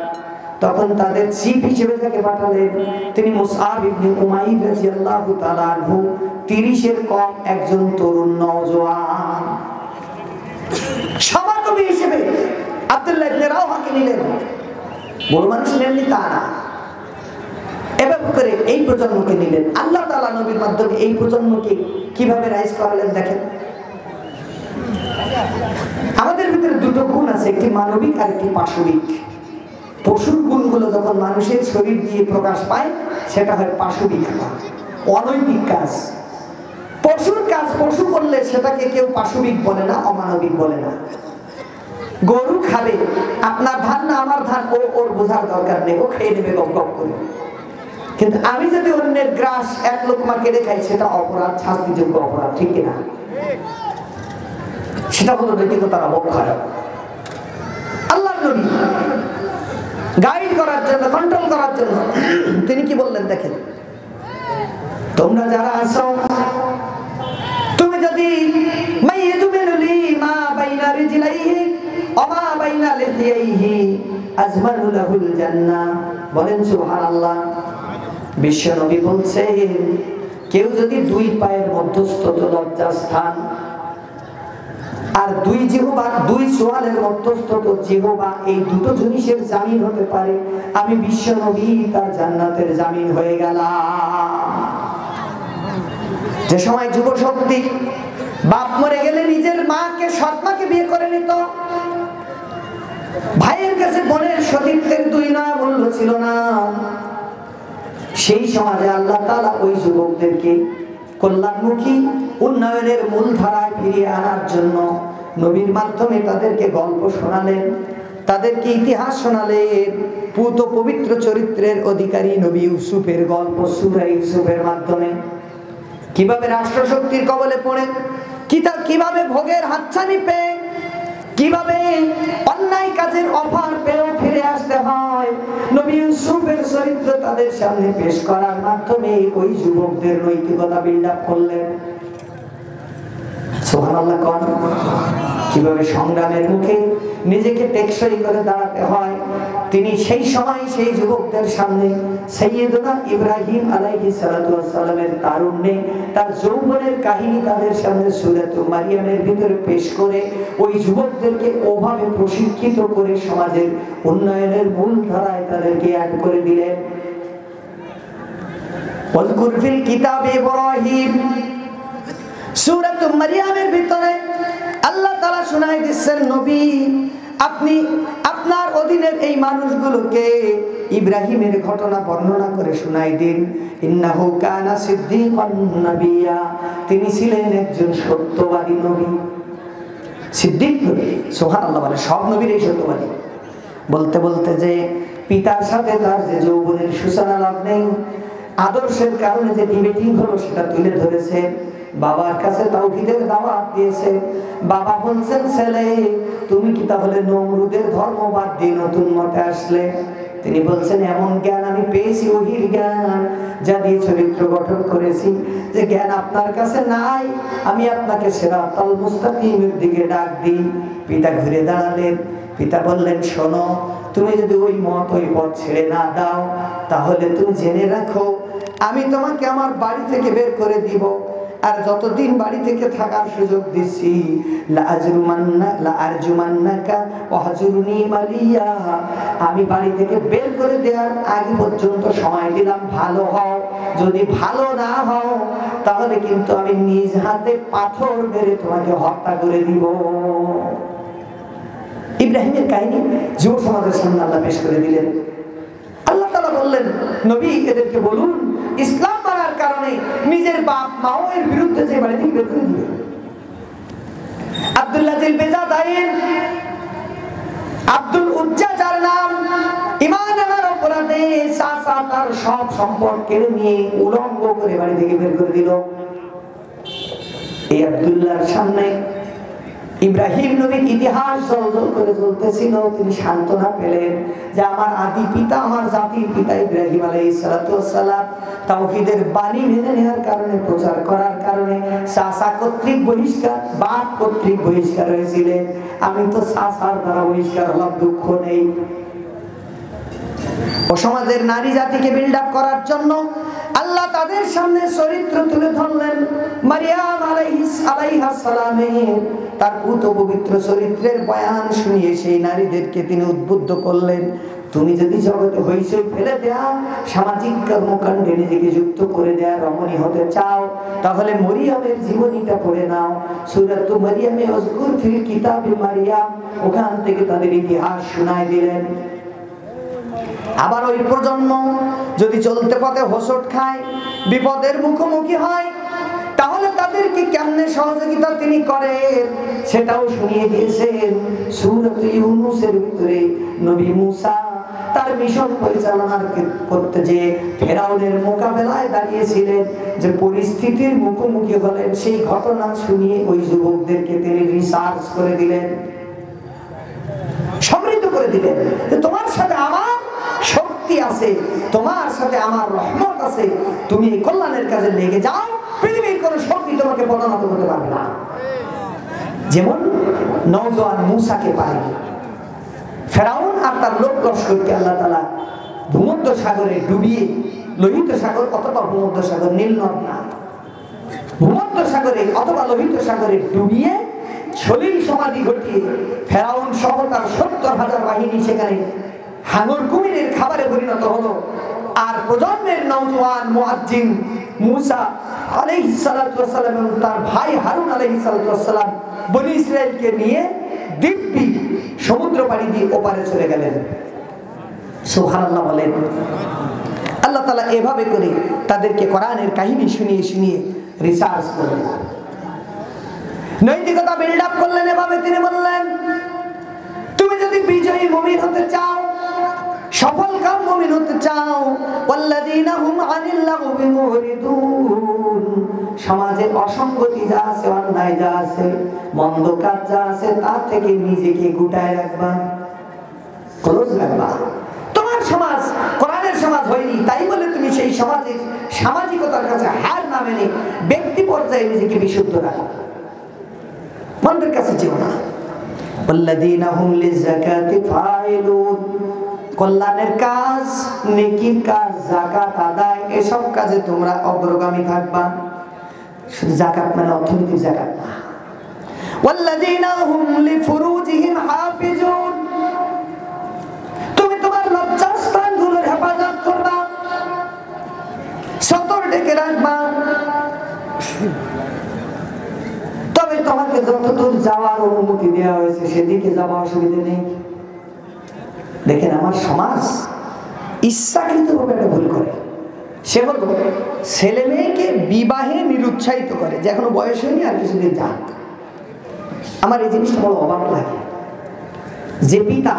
তখন তাদের চিফ হিসেবে যাকে পাঠালেন তিনি মুসআব ইবনে উমাইর রাদিয়াল্লাহু তাআলা আনহু, 30-এর কম একজন তরুণ নওজোয়ান। সভাকবি হিসেবে আব্দুল্লাহ ইবনে রাওহাকে নিলেন, বড় মানুষ নেননি তা না, এভাবে করে এই প্রজন্মকে নিলেন। আল্লাহ তাআলা নবীর মাধ্যমে এই প্রজন্মকে কিভাবে রাইজ করালেন দেখেন। আমাদের ভিতরে দুটো গুণ আছে, একটি মানবিক আর একটি পাশবিক। পশুর গুণগুলো যখন মানুষের শরীর দিয়ে প্রকাশ পায় সেটা হয় পাশবিক, অনৈতিক কাজ। পশুর কাজ পশু করলে সেটাকে কেউ পাশবিক বলে না, অমানবিক বলে না। গরু খাবে, আপনার ধান না আমার ধান, ওর বোঝার দরকার নেই, ও খেয়ে নেবে গপ গপ করে। কিন্তু আমি যদি অন্যের গ্রাস 1 লোকমা কেড়ে খাই সেটা অপরাধ, শাস্তিযোগ্য অপরাধ, ঠিক কিনা? সেটা হলো নৈতিকতার অবক্ষয়। আল্লাহ আল্লাহর নবী গাইড করার জন্য, কন্ট্রোল করার জন্য তিনি কি বললেন দেখেন, তোমরা যারা আছো, তুমি যদি মাইয়ুমিনুলি মা বাইনা রিজলাইহি ওয়া মা বাইনা লিহিয়াইহি আজমানু লাহুল জান্নাহ, বলেন সুবহানাল্লাহ। বিশ্ব নবী বলছেন, কেউ যদি দুই পায়ের মধ্যস্থ লজ্জাস্থান আর দুই জিহ্বা, দুই সোয়ালের মধ্যস্থ জিহ্বা, এই দুটো জিনিসের জামিন হতে পারে, আমি বিশ্ব নবী তার জান্নাতের জামিন হয়ে গেলাম। যে সময় যুব শক্তি বাপ মরে গেলে নিজের মাকে, সৎ মাকে বিয়ে করে নিত, ভাইয়ের কাছে বোনের সতীত্বের দুই নয়া মূল্য ছিল না, সেই সমাজে আল্লাহ তাআলা ওই যুবকদেরকে কল্যাণমুখী উন্নয়নের মূল ধারায় ফিরিয়ে আনার জন্য নবীর মাধ্যমে তাদেরকে গল্প শোনালেন, তাদেরকে ইতিহাস শোনালেন। পুত পবিত্র চরিত্রের অধিকারী নবী ইউসুফের গল্প সূরা ইউসুফের মাধ্যমে কিভাবে রাষ্ট্রশক্তির কবলে পড়ে, কিভাবে ভোগের হাতছানি পেয়ে, কিভাবে অন্যায় কাজের অফার পেয়েও ফিরে আসতে হয়, নবী ইউসুফের চরিত্র তাদের সামনে পেশ করার মাধ্যমে ওই যুবকদের নৈতিকতা বিল্ড আপ করলেন। সুবহানাল্লাহ। কোন কিভাবে সংগ্রামের মুখে নিজেকে টেকসই করে দাঁড়াতে হয়, তিনি সেই সময় সেই যুবকদের সামনে সাইয়েদনা ইব্রাহিম আলাইহিস সালাতু ওয়াস সালামের তারুণ্যে তার যৌবনের কাহিনী তাদের সামনে সূরাতুল মারিয়ামের ভিতরে পেশ করে ওই যুবকদেরকে ওভাবে প্রশিক্ষিত করে সমাজের উন্নয়নের মূল ধারায় তাদেরকে অ্যাড করে দিলেন। ওয়াজকুর ফিল কিতাবে ইব্রাহিম, সূরাতুল মারিয়ামের ভিতরে আল্লাহ তাআলা শোনায় দিচ্ছেন, নবী আপনি আপনার অধীনের এই মানুষগুলোকে ইব্রাহিমের ঘটনা বর্ণনা করে শোনাই দিন। ইন্নাহু কানা সিদ্দীকান নাবিয়্যা, তিনি ছিলেন একজন সত্যবাদী নবী, সিদ্দিক নবী। সুবহানাল্লাহ। বলে সব নবীর এই সত্যবাদী। বলতে বলতে যে পিতার সাথে তার যে যৌবনের সূচনা লগ্নে আদর্শের কারণে যে ডিবেটিং হলো সেটা তুলে ধরেছে, বাবার কাছে তাওহীদের দাওয়াত দিয়েছে। বাবা বলছেন, ছেলে তুমি কি তাহলে নমরুদের ধর্ম বাদ দিয়ে নতুন মতে আসলে? তিনি বলছেন, এমন জ্ঞান আমি পেয়েছি, ওহির জ্ঞান, যা দিয়ে চরিত্র গঠন করেছি, যে জ্ঞান আপনার কাছে নাই। আমি আপনাকে সিরাতাল মুস্তাকিমের দিকে ডাক দিই। পিতা ঘুরে দাঁড়ালেন, পিতা বললেন, শোনো, তুমি যদি ওই মত, ওই পথ ছেড়ে না দাও, তাহলে তুমি জেনে রাখো আমি তোমাকে আমার বাড়ি থেকে বের করে দিব। আর যতদিন বাড়ি থেকে থাকার সুযোগ দিচ্ছি, আমি বাড়ি থেকে বের করে দেওয়ার আগে পর্যন্ত সময় দিলাম, ভালো হও। যদি ভালো না হও তাহলে কিন্তু আমি নিজ হাতে পাথর মেরে তোমাকে হত্যা করে দিব। ইব্রাহিমের কাহিনী যুব সমাজের সামনে আল্লাহ পেশ করে দিলেন। আল্লাহ তাআলা বললেন, নবী এদেরকে বলুন, ইসলাম মানার কারণে নিজের বাপ মাও এর বিরুদ্ধে যে বাড়ি থেকে বের করে দিবে। আব্দুল্লাহ জিল বেজাদাইন, আব্দুল উজ্জা যার নাম, ঈমান আনার অপরাধে চাচা তার সব সম্পদ কেড়ে নিয়ে উলঙ্গ করে বাড়ি থেকে বের করে দিল। এই আব্দুল্লাহর সামনে ইব্রাহিম নবীর ইতিহাস জলজল করে চলতেছিল। তিনি সান্ত্বনা পেলেন যে আমার আদি পিতা, আমার জাতির পিতা ইব্রাহিম আলাইহিস সালাতু ওয়াস সালাম তাওহীদের বাণী মেনে নেওয়ার কারণে, প্রচার করার কারণে চাচা কর্তৃক বহিষ্কার, বাপ কর্তৃক বহিষ্কার হয়েছিলেন। আমি তো চাচার দ্বারা বহিষ্কার হলাম, দুঃখ নেই। ও সমাজের নারী জাতিকে বিল্ড আপ করার জন্য আল্লাহ তাদের সামনে চরিত্র তুলে ধরলেন। মারিয়াম আলাইহাস সালামের তার পুত পবিত্র চরিত্রের বয়ান শুনিয়ে সেই নারীদেরকে তিনি উদ্বুদ্ধ করলেন, তুমি যদি জগতে হইচই ফেলে দেয়া, সামাজিক কর্মকাণ্ডে নিজেকে যুক্ত করে দেয়া রমণী হতে চাও, তাহলে মরিয়মের জীবনীটা পড়ে নাও। সূরাতুল মারিয়ামে উযকুর ফিল কিতাবি মারিয়াম, ওখান থেকে তাদের ইতিহাস শোনায় দিলেন। আবার ওই প্রজন্ম যদি চলতে পথে হোঁচট খায়, বিপদের মুখোমুখি হয়, তাহলে তাদেরকে কেমনে সহযোগিতা তিনি করেন সেটাও শুনিয়ে দিয়েছেন। সূরাত ইউনূসের ভিতরে নবী মুসা তার মিশন পরিচালনা করতে যে ফেরাউনের মোকাবেলায় দাঁড়িয়েছিলেন, যে পরিস্থিতির মুখোমুখি হলেন, সেই ঘটনা শুনিয়ে ওই যুবকদেরকে তিনি রিসার্চ করে দিলেন। সমৃদ্ধ করে দিলেন যে তোমার সাথে আমার শক্তি আছে, তোমার সাথে আমার রহমত আছে, তুমি এই কল্যাণের কাজে লেগে যাও, পৃথিবীর কোনো শক্তি তোমাকে পদানত করতে পারবে না। যেমন নওজোয়ান মূসাকে পারে ফেরাউন আর তার লোক লস্করকে আল্লাহ তাআলা ভূমধ্য সাগরে ডুবিয়ে, লোহিত সাগর অথবা ভূমধ্য সাগর, নীল নদ না, ভূমধ্য সাগরে অথবা লোহিত সাগরে ডুবিয়ে সলিল সমাধি ঘটিয়ে ফেরাউন সহ তার ৭০,০০০ বাহিনী সেখানে হাঙর কুমিরের খাবারে পরিণত হলো। আর প্রজন্মের নওজোয়ান মুয়াজ্জিন মূসা আলাইহিস সালাতু ওয়াস সালাম এবং তার ভাই হারুন আলাইহিস সালাতু ওয়াস সালাম বনী ইসরাইলকে নিয়ে দিব্যি সমুদ্র পাড়ি দিয়ে ওপারে চলে গেলেন। সুবহানাল্লাহ বলেন। আল্লাহ তাআলা এভাবে করে তাদেরকে কোরআনের কাহিনী শুনিয়ে শুনিয়ে রিসার্চ করলেন, নৈতিকতা বিল্ড আপ করলেন। এভাবে তিনি বললেন, তুমি যদি বিজয়ী মুমিন হতে চাও, সফল কাম মুমিন হতে চাও, ওয়াল্লাযীনা হুম আনিল লাগবি মুরিদুন, সমাজে অসঙ্গতি যা আছে, অন্যায় যা আছে, মন্দ কাজ যা আছে, তার থেকে নিজেকে গুটায় রাখবা, ক্লোজ রাখবা। তোমার সমাজ কোরআনের সমাজ হয়নি, তাই বলে তুমি সেই সমাজের সামাজিকতার কাছে হার না মেনে ব্যক্তি পর্যায়ে নিজেকে বিশুদ্ধ রাখো, মন্দের কাছে যেও না। ওয়াল্লাযীনা হুম লিযাকাতি ফাইলুন, কল্যাণের কাজ, নেকির কাজ, যাকাত আদায়, এসব কাজে তোমরা অগ্রগামী থাকবা। শুধু যাকাত মানে অর্থনৈতিক যাকাত না। ওয়াল্লাযীনা হুম লিফুরুজিহিম হাফিজুন, তুমি তোমার লজ্জাস্থানগুলোর হেফাজত করবা, সতর ডেকে রাখবা। তবে তোমাকে যতদূর যাওয়ার অনুমতি দেওয়া হয়েছে সেদিকে যাওয়া অসুবিধা নেই। দেখেন, আমার সমাজ ইচ্ছাকৃতভাবে একটা ভুল করে। সে বলবো ছেলে মেয়েকে বিবাহে নিরুৎসাহিত করে যে এখনো বয়স হয়নি, আর কিছুদিন যাক। আমার এই জিনিসটা বড় অবাক লাগে যে পিতা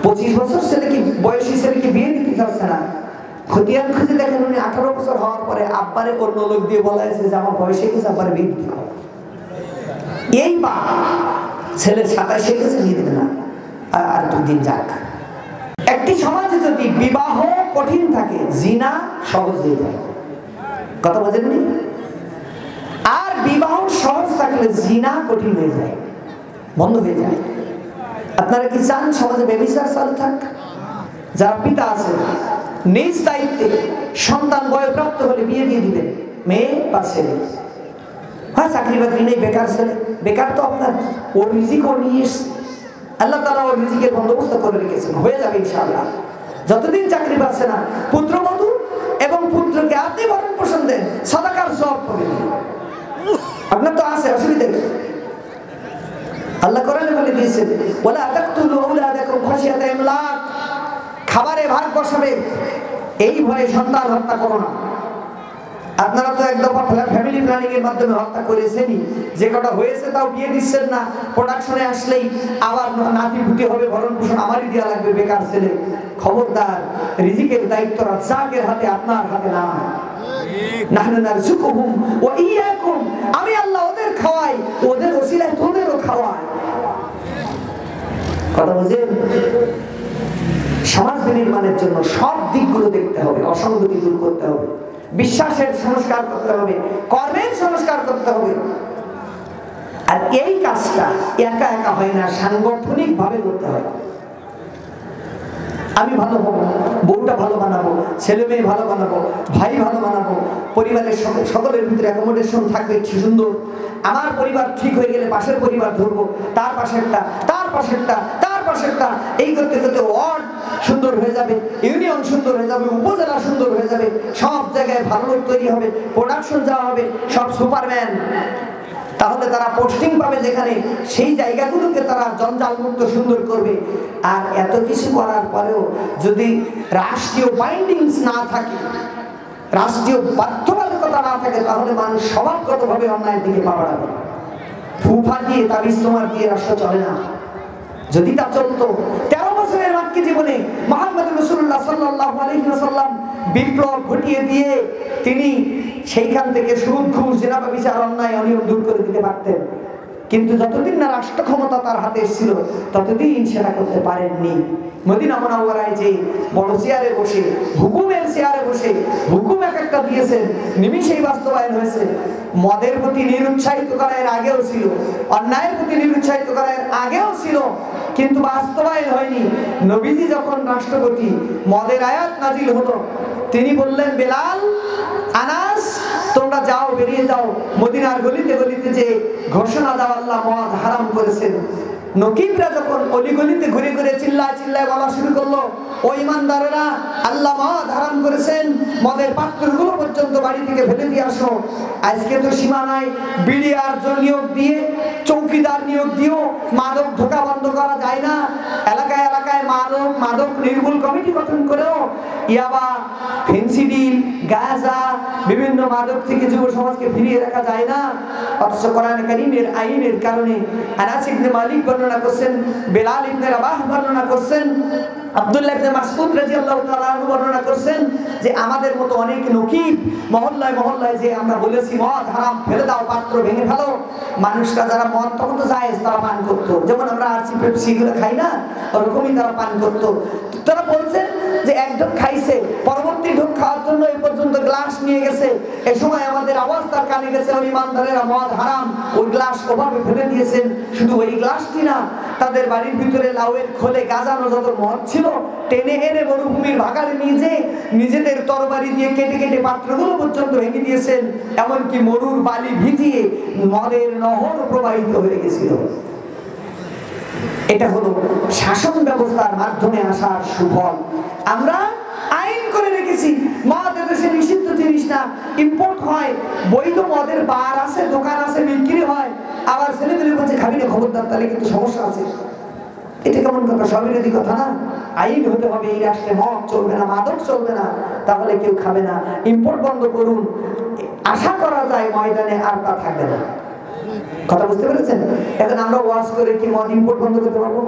25 বছর ছেলেকে, বয়সী ছেলেকে বিয়ে দিতে চাচ্ছে না, খতিয়ান খুঁজে দেখেন উনি 18 বছর হওয়ার পরে আব্বারে অন্য লোক দিয়ে বলা হয়েছে যে আমার বয়সে গেছে, আব্বারে বিয়ে দিতে হবে। এই বা ছেলের 27 গেছে, নিয়ে দেবে না, আর 2 দিন যাক। একটি সমাজে যদি বিবাহ কঠিন থাকে, জিনা সহজ হয়ে যায়। কথা বোঝেননি? আর বিবাহ সহজ থাকলে জিনা কঠিন হয়ে যায়, বন্ধ হয়ে যায়। আপনারা কি চান সমাজে ব্যভিচার চালু থাক? যারা পিতা আছে নিজ দায়িত্বে সন্তান বয়প্রাপ্ত হলে বিয়ে দিয়ে দিবেন, মেয়ে বা ছেলে। হ্যাঁ, চাকরি বাকরি নেই, বেকার ছেলে, বেকার তো আপনার ওর রিজিক ও নিয়ে এসছে, আল্লাহ তাআলা ওর রিজিকের বন্দোবস্ত করে রেখেছেন, হয়ে যাবে ইনশাআল্লাহ। যতদিন চাকরি পাচ্ছে না, পুত্রবধূ এবং পুত্রকে আপনি ভরণ পোষণ দেন, সাদাকার সওয়াব পাবেন। আপনার তো আছে, অসুবিধা নেই। আল্লাহ কোরআনে বলে দিয়েছেন, ওয়ালা তাকতুলু আওলাদাকুম খাশিয়াতা ইমলাক, খাবারে ভাগ বসাবে এই ভয়ে সন্তান হত্যা করো না। আপনারা তো এক দফা ফ্যামিলি প্ল্যানিং এর মাধ্যমে হত্যা করেছেনই, যে কটা হয়েছে তাও বিয়ে দিচ্ছেন না, প্রোডাকশনে আসলেই আবার নাতি ভুতি হবে, ভরণ পোষণ আমারই দেওয়া লাগবে, বেকার ছেলে। খবরদার, রিজিকের দায়িত্ব রাজ্জাকের হাতে, আপনার হাতে না। নাহনু নারযুকুহুম ওয়া ইয়াকুম, আমি আল্লাহ ওদের খাওয়াই, ওদের ওসিলায় তোদেরও খাওয়াই। কথা বুঝেন? সমাজ বিনির্মাণের জন্য সব দিকগুলো দেখতে হবে, অসঙ্গতি দূর করতে হবে, বিশ্বাসের সংস্কার করতে হবে, কর্মের সংস্কার করতে হবে। আর এই কাজটা একা একা হয় না, সাংগঠনিক ভাবে করতে হয়। আমি ভালো হবো, বউটা ভালো বানাবো, ছেলে মেয়ে ভালো বানাবো, ভাই ভালো বানাবো, পরিবারের সকলের ভিতরে অ্যাকোমোডেশন থাকবে সুন্দর। আমার পরিবার ঠিক হয়ে গেলে পাশের পরিবার ধরবো, তার পাশেরটা, তার পাশেরটা, তার পাশেরটা, এই করতে করতে ওয়ার্ড সুন্দর হয়ে যাবে, ইউনিয়ন সুন্দর হয়ে যাবে, উপজেলা সুন্দর হয়ে যাবে, সব জায়গায় ভালো লোক তৈরি হবে, প্রোডাকশন যাওয়া হবে, সব সুপারম্যান। তাহলে তারা পোস্টিং পাবে যেখানে, সেই জায়গাগুলোকে তারা জঞ্জাল মুক্ত সুন্দর করবে। আর এত কিছু করার পরেও যদি রাষ্ট্রীয় বাইন্ডিংস না থাকে, রাষ্ট্রীয় বাধ্যবাধকতা না থাকে, তাহলে মানুষ স্বভাবগতভাবে অন্যায়ের দিকে পা বাড়াবে। ফুফা দিয়ে, তাবিজ তোমার দিয়ে রাষ্ট্র চলে না। যদি তা চলতো, 13 বছরের মাক্কি জীবনে মুহাম্মদ রাসূলুল্লাহ সাল্লাল্লাহু আলাইহি ওয়াসাল্লাম বিপ্লব ঘটিয়ে দিয়ে তিনি সেইখান থেকে সুদ, ঘুষ, জিনা, ব্যভিচার, অন্যায়, অনিয়ম দূর করে দিতে পারতেন। কিন্তু যতদিন না রাষ্ট্র ক্ষমতা তার হাতে এসেছিল ততদিন সেটা করতে পারেননি। মদিনা মুনাওয়ারায় যে বড় চেয়ারে বসে হুকুমের চেয়ারে বসে হুকুম এক একটা দিয়েছেন, নিমিষেই বাস্তবায়ন হয়েছে। মদের প্রতি নিরুৎসাহিত করার আগেও ছিল, অন্যায়ের প্রতি নিরুৎসাহিত করার আগেও ছিল, কিন্তু বাস্তবায়ন হয়নি। নবীজি যখন রাষ্ট্রপতি, মদের আয়াত নাজিল হলো, তিনি বললেন, বেলাল, আনাস, তোমরা যাও, বেরিয়ে যাও, মদিনার গলিতে গলিতে যে ঘোষণা দাও আল্লাহ মদ হারাম করেছেন। নকিবরা যখন অলিগলিতে ঘুরে ঘুরে চিল্লায় চিল্লায় বলা শুরু করলো, ও ইমানদারেরা, আল্লাহ মদ হারাম করেছেন, মদের পাত্রগুলো পর্যন্ত বাড়ি থেকে ফেলে দিয়ে আসো। আজকে তো সীমা নাই, বিডিআর নিয়োগ দিয়ে, চৌকিদার নিয়োগ দিয়েও মাদক ঢোকা বন্ধ করা যায় না। এলাকায় এলাকায় মাদক নির্মূল কমিটি গঠন করেও ইয়াবা, ফেন্সিডিল, গাঁজা, বিভিন্ন মাদক থেকে যুব সমাজকে ফিরিয়ে রাখা যায় না। অথচ কোরআন কারীমের আইনের কারণে আনাস ইবনে মালিক বর্ণনা করছেন, বেলাল ইবনে রাবাহ বর্ণনা করছেন, আব্দুল্লাহ ইবনে মাসউদ রাদিয়াল্লাহু তাআলা আনহু বর্ণনা করছেন যে আমাদের মতো অনেক নকিব মহল্লায় মহল্লায় যে আমরা বলেছি মদ হারাম, ফেলে দাও, পাত্র ভেঙে ফেলো, মানুষরা যারা মদ তখন তো জায়েজ তারা পান করতো, যেমন আমরা আরসি পেপসি গুলো খাই না, ওরকমই তারা পান করতো। তারা বলছেন যে এক ঢোক খাইছে, পরবর্তী ঢোক খাওয়ার জন্য এই পর্যন্ত গ্লাস নিয়ে গেছে, এই সময় আমাদের আওয়াজ তার কানে গেছে, ওই ইমানদারেরা মদ হারাম, ওই গ্লাস ওভাবে ফেলে দিয়েছেন। শুধু ওই গ্লাসটি না, তাদের বাড়ির ভিতরে লাউয়ের খোলে গাজানো যত মদ ছিল টেনে এনে মরুভূমির ভাগাড়ে নিয়ে যেয়ে নিজেদের তরবারি দিয়ে কেটে কেটে পাত্রগুলো পর্যন্ত ভেঙে দিয়েছেন। এমনকি মরুর বালি ভিজিয়ে মদের নহর প্রবাহিত হয়ে গেছিল। এটা হলো শাসন ব্যবস্থার মাধ্যমে আসার সুফল। আমরা আইন করে রেখেছি, মদ এদেশে নিষিদ্ধ জিনিস না, ইম্পোর্ট হয়, বৈধ মদের বার আছে, দোকান আছে, বিক্রি হয়, আবার ছেলেমেলে বলছে খাবি না, খবরদার, তাহলে কিন্তু সমস্যা আছে। এটা কেমন কথা? স্ববিরোধী কথা না? আইন হতে হবে, এই রাষ্ট্রে মদ চলবে না, মাদক চলবে না, তাহলে কেউ খাবে না, ইম্পোর্ট বন্ধ করুন। আশা করা যায় ময়দানে আর তা থাকবে না। কথা বুঝতে পেরেছেন? এখন আমরা ওয়াজ করে কি মদ ইম্পোর্ট বন্ধ করতে পারবো?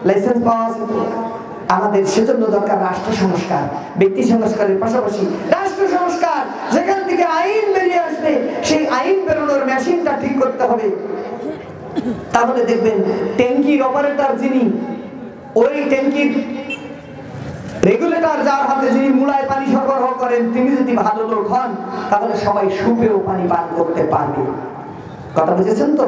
লাইসেন্স পাওয়া আছে তো? আমাদের সেজন্য দরকার রাষ্ট্র সংস্কার, ব্যক্তি সংস্কারের পাশাপাশি রাষ্ট্র সংস্কার। যেখান থেকে আইন বেরিয়ে আসবে, সেই আইন বেরোনোর মেশিনটা ঠিক করতে হবে। তাহলে দেখবেন ট্যাঙ্কির অপারেটর যিনি, ওই ট্যাঙ্কির রেগুলেটর যার হাতে, যিনি মূলায় পানি সরবরাহ করেন, তিনি যদি ভালো লোক হন, তাহলে সবাই সুপেও পানি পান করতে পারবে। কথা বুঝেছেন তো?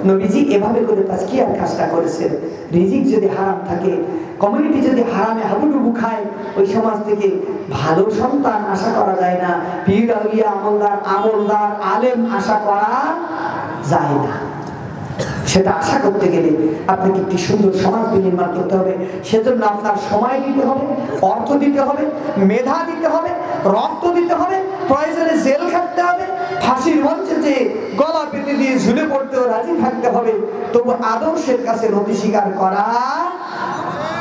নবীজি এভাবে করে তাজকিয়ার কাজটা করেছেন। রিজিক যদি হারাম থাকে, কমিউনিটি যদি হারামে হাবুডুবু খায়, ওই সমাজ থেকে ভালো সন্তান আশা করা যায় না। পীর আউলিয়া আমলদার আলেম আশা করা যায় না। সেটা আশা করতে গেলে আপনাকে একটি সুন্দর সমাজ নির্মাণ করতে হবে। সেজন্য আপনার সময় দিতে হবে, অর্থ দিতে হবে, মেধা দিতে হবে, রক্ত দিতে হবে, প্রয়োজনে জেল খাটতে হবে, ফাঁসির মঞ্চে যে গলা পেতে দিয়ে ঝুলে পড়তেও রাজি থাকতে হবে, তবু আদর্শের কাছে নতি স্বীকার করা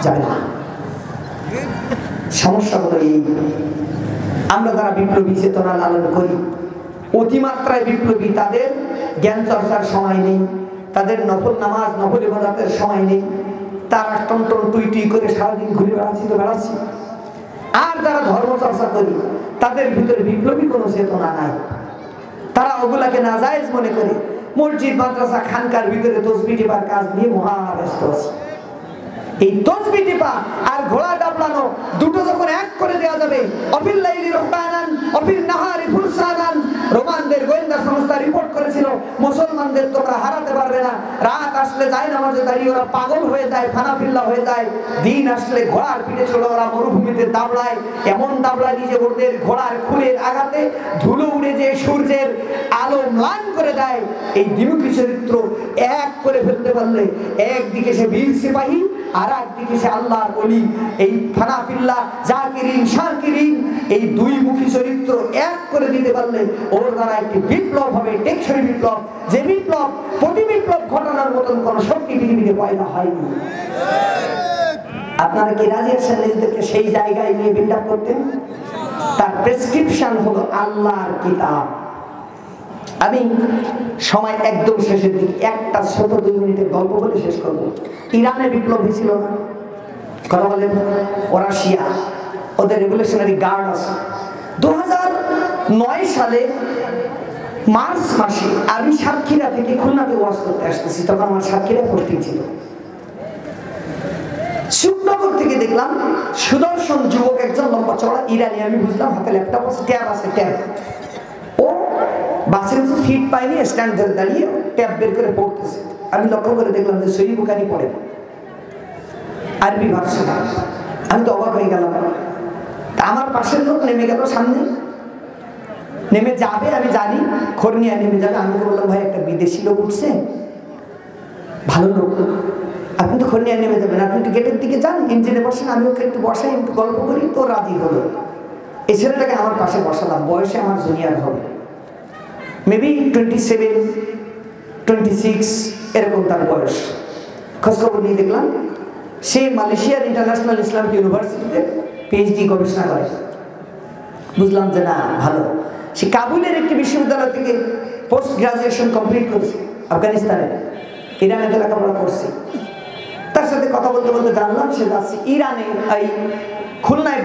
যাবে না। সমস্যা হলো এই, আমরা যারা বিপ্লবী চেতনা লালন করি, অতিমাত্রায় বিপ্লবী, তাদের জ্ঞান চর্চার সময় নেই, তাদের নফল নামাজ, নফল ইবাদতের সময় নেই, তারা টনটন টুই টুই করে সারাদিন ঘুরে বেড়াচ্ছি। আর যারা ধর্ম চর্চা করি, তাদের ভিতরে বিপ্লবী কোনো চেতনা নাই, তারা ওগুলাকে নাজায়েজ মনে করে মসজিদ, মাদ্রাসা, খানকার ভিতরে তসবিহ টিপার কাজ নিয়ে মহা ব্যস্ত আছে। এই তসবিহ টিপা আর ঘোড়া ডাবলানো দুটো যখন এক করে দেওয়া যাবে, অফিল লাইলি রুহবানান অফিল নাহারি ফুরসানান, রোমানদের গোয়েন্দা সংস্থা রিপোর্ট করেছিল মুসলমানদের তোমরা হারাতে পারবে না। রাত আসলে যায় নামাজে দাঁড়িয়ে ওরা পাগল হয়ে যায়, ফানাফিল্লা হয়ে যায়। দিন আসলে ঘোড়ার পিঠে চলে ওরা মরুভূমিতে দাবড়ায়, এমন দাবড়ায় যে ওদের ঘোড়ার খুলের আঘাতে ধুলো উড়ে যে সূর্যের আলো ম্লান করে দেয়। এই দ্বিমুখী চরিত্র এক করে ফেলতে পারলে, একদিকে সে বীর সিপাহী, আর একদিকে সে আল্লাহর ওলি, এই ফানাফিল্লা, জাকিরিন, শাকিরিন, এই দুই মুখী চরিত্র এক করে দিতে পারলে ওর দ্বারা একটি বিপ্লব হবে, টেকসই বিপ্লব, যে বিপ্লব প্রতি বিপ্লব ঘটানোর মতন কোন শক্তি পৃথিবীতে পয়দা হয়নি। আপনারা কি রাজি আছেন নিজেদেরকে সেই জায়গায় নিয়ে বিল্ড আপ করতে? তার প্রেসক্রিপশন হলো আল্লাহর কিতাব। আমি সময় একদম শেষের দিকে একটা ছোট 2 মিনিটের গল্প বলে শেষ করবো। ইরানে বিপ্লব হয়েছিল না? কথা বলেন। ওরা শিয়া, ওদের রেভলিউশনারি গার্ড আছে। 2009 সালে মার্চ মাসে আমি সাতক্ষীরা থেকে খুলনাতে ওয়াজ করতে আসতেছি, তখন আমার সাতক্ষীরা ভর্তি ছিল। শিবনগর থেকে দেখলাম সুদর্শন যুবক একজন, লম্বা চড়া ইরানি, আমি বুঝলাম হাতে ল্যাপটপ আছে, ট্যাব আছে, ট্যাব। ও বাসে ফিট পাইনি, স্ট্যান্ড ধরে দাঁড়িয়ে ট্যাব বের করে পড়তেছে। আমি লক্ষ্য করে দেখলাম যে সহিহ বুখারী পড়ে, আরবি ভাষা। আমি তো অবাক হয়ে গেলাম। তা আমার পাশের লোক নেমে গেল, সামনে নেমে যাবে, আমি জানি খর্নিয়া নেমে যাবে। আমি বললাম ভাই একটা বিদেশি লোক উঠছে, ভালো লোক, আপনি তো খর্নিয়া নেমে যাবেন, আপনি একটু গেটের দিকে যান, ইঞ্জিনে বসেন, আমি ওকে একটু বসাই, একটু গল্প করি। তো রাজি হলো। এই ছেলেটাকে আমার পাশে বসালাম, বয়সে আমার জুনিয়র হবে, মেবি 27, 26 এরকম তার বয়স। খোঁজখবর নিয়ে দেখলাম সে মালয়েশিয়ার ইন্টারন্যাশনাল ইসলামিক ইউনিভার্সিটিতে পিএইচডি গবেষণা করে। বুঝলাম যে না ভালো। সে কাবুলের একটি বিশ্ববিদ্যালয় থেকে পোস্ট গ্রাজুয়েশন কমপ্লিট করছে, আফগানিস্তানে, ইরানে লেখাপড়া করছে। তার সাথে কথা বলতে বলতে জানলাম সে যাচ্ছে ইরানে, এই খুলনায়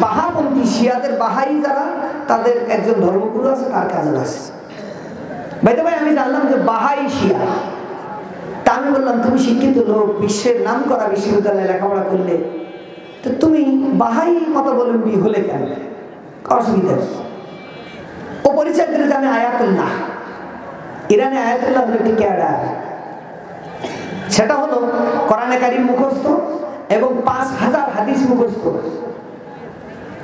বাহাপন্থী শিয়াদের বাহাই যারা, তাদের একজন ধর্মগুরু আছে, তার কাজে আছে। ভাই আমি জানলাম যে বাহাই শিয়া। তা আমি বললাম তুমি শিক্ষিত লোক, বিশ্বের নাম করা বিশ্ববিদ্যালয়ে লেখাপড়া করলে, তো তুমি বাহাই মতাবলম্বী হলে কেন? অসুবিধা। ও পরিচয় দিলে যে আমি আয়াতুল্লাহ। ইরানে আয়াতুল্লাহ হলো একটি ক্যাডা, সেটা হলো কোরআনে কারীম মুখস্থ এবং 5000 হাদিস মুখস্থ।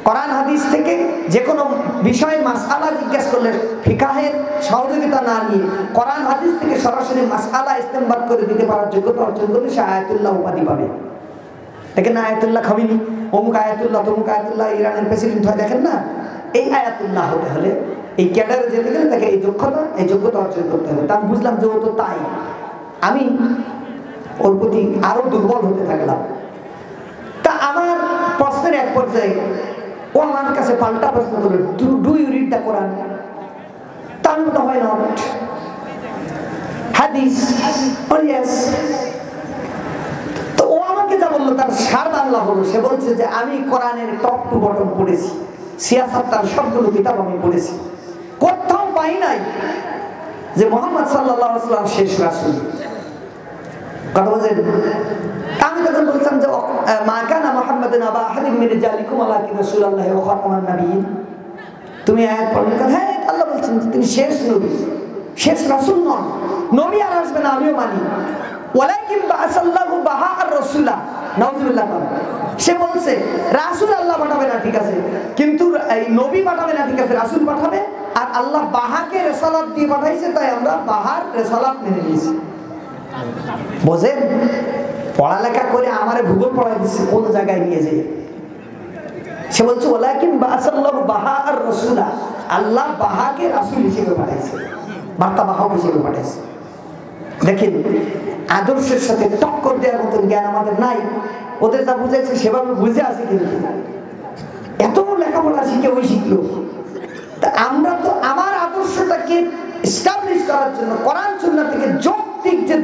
কোরআন হাদিস থেকে যে কোনো বিষয়ে মাসআলা জিজ্ঞেস করলে ফিকাহের সহযোগিতা না নিয়ে কোরআন হাদিস থেকে সরাসরি মাসআলা ইস্তেমবাদ করে দিতে পারার যোগ্যতা অর্জন করলে সে আয়াতুল্লাহ উপাধি পাবে। দেখেন না আয়াতুল্লাহ খামিনি, অমুক আয়াতুল্লাহ, তমুক আয়াতুল্লাহ, ইরানের প্রেসিডেন্ট হয়, দেখেন না? এই আয়াতুল্লাহ হতে হলে, এই ক্যাডারে যেতে গেলে তাকে এই যোগ্যতা অর্জন করতে হবে। তা আমি বুঝলাম যে ও তো তাই। আমি ওর প্রতি আরো দুর্বল হতে থাকলাম। তা আমার প্রশ্নের এক পর্যায়ে ও আমার কাছে পাল্টা প্রশ্ন করলো, ডু ইউ রিড দ্য কোরআন? তা আমি তো হয় না হাদিস, ইয়েস। তো ও আমাকে যা বললো তার সার বাংলা হলো, সে বলছে যে আমি কোরআনের টপ টু বটম পড়েছি, সিয়াসাত তার সবগুলো কিতাব আমি পড়েছি, কোথাও পাই নাই যে মুহাম্মদ সাল্লাল্লাহু আলাইহি ওয়াসাল্লাম শেষ রাসূল। কথা বলেন। আমি তখন বলছিলাম যে মা কানা মুহাম্মাদুন আবা আহাদিন মিন রিজালিকুম ওয়ালাকিন রাসূলুল্লাহি ওয়া খাতামান নাবিয়্যিন। তুমি আয়াত পড়লে হ্যাঁ আল্লাহ বলছেন তিনি শেষ নবী, শেষ রাসূল নন, নবী আর আসবে না আমিও মানি। ওয়ালাকিন বাআসাল্লাহু বাহাআর রাসূলা, নাউযুবিল্লাহ। সে বলছে রাসূল আল্লাহ পাঠাবে না, ঠিক আছে, কিন্তু এই নবী পাঠাবে না, ঠিক আছে, রাসূল পাঠাবে। আর আল্লাহ বাহাকে রিসালাত দিয়ে পাঠাইছে, তাই আমরা বাহার রিসালাত মেনে নিয়েছি। বোঝেন? পড়ালেখা করে আমারে ভূগোল পড়াই দিচ্ছে কোন জায়গায় নিয়ে যায়। সে বলছে ওয়ালাকিন বাআসাল্লাহু বাহাআর রাসূলা, আল্লাহ বাহাকে রাসূল হিসেবে পাঠাইছে, বার্তা বাহক হিসেবে পাঠাইছে। দেখেন আদর্শের সাথে টক্কর দেওয়ার মতন জ্ঞান আমাদের নাই। ওদের যা বুঝাইছে সেভাবে বুঝে আছে, কিন্তু এত লেখাপড়া শিখে ওই শিখলো। তা আমরা তো আমার আদর্শটাকে এস্টাবলিশ করার জন্য কোরআন সুন্নাহ থেকে যৌক্তিক যে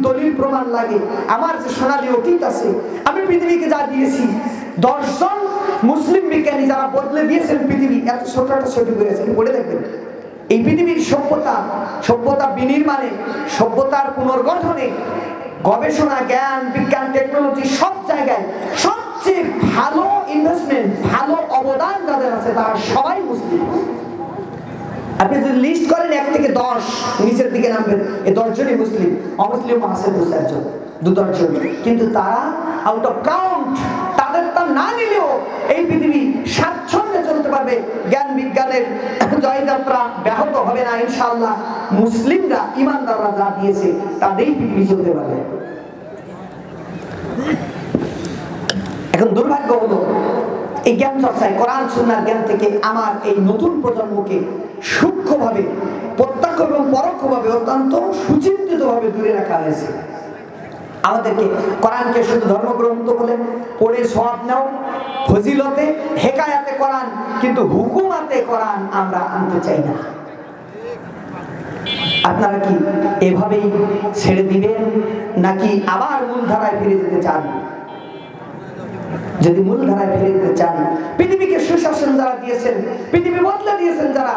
দলিল প্রমাণ লাগে, আমার যে সোনালী অতীত আছে, আমি পৃথিবীকে যা দিয়েছি, 10 জন মুসলিম বিজ্ঞানী যারা বদলে দিয়েছেন পৃথিবী, এত ছোট একটা ছবি করেছেন, পড়ে দেখবেন। এই পৃথিবীর সভ্যতা বিনির্মাণে, সভ্যতার পুনর্গঠনে, গবেষণা, জ্ঞান, বিজ্ঞান, টেকনোলজি, সব জায়গায় সবচেয়ে ভালো ইনভেস্টমেন্ট, ভালো অবদান যাদের আছে তারা সবাই মুসলিম। আপনি যদি লিস্ট করেন 1 থেকে 10, নিচের দিকে নামবেন, এই 10 জনই মুসলিম, অমুসলিম আছে 2-4 জন, 2-3 জন, কিন্তু তারা আউট অফ কাউন্ট, তাদের তা না নিলেও এই পৃথিবী স্বাচ্ছন্দ্যে চলতে পারবে। জ্ঞান বিজ্ঞানের জয়যাত্রা ব্যাহত হবে না ইনশাআল্লাহ। মুসলিমরা, ইমানদাররা যা দিয়েছে তাদেরই পৃথিবী চলতে পারবে। এখন দুর্ভাগ্য হলো এই জ্ঞান চর্চায়, কোরআন সুন্নাহর জ্ঞান থেকে আমার এই নতুন প্রজন্মকে সূক্ষ্মভাবে, প্রত্যক্ষ এবং পরোক্ষভাবে, অত্যন্ত সুচিন্তিতভাবে দূরে রাখা হয়েছে। আমাদেরকে কোরআনকে শুধু ধর্মগ্রন্থ বলে পড়ে সওয়াব নাও, ফজিলতে হেকায়াতে কোরআন, কিন্তু হুকুমাতে কোরআন আমরা আনতে চাই না। আপনারা কি এভাবেই ছেড়ে দিবেন, নাকি আবার মূলধারায় ফিরে যেতে চান? যদি মূলধারায় ফিরে যেতে চান, পৃথিবীকে সুশাসন যারা দিয়েছেন, পৃথিবী বদলে দিয়েছেন যারা,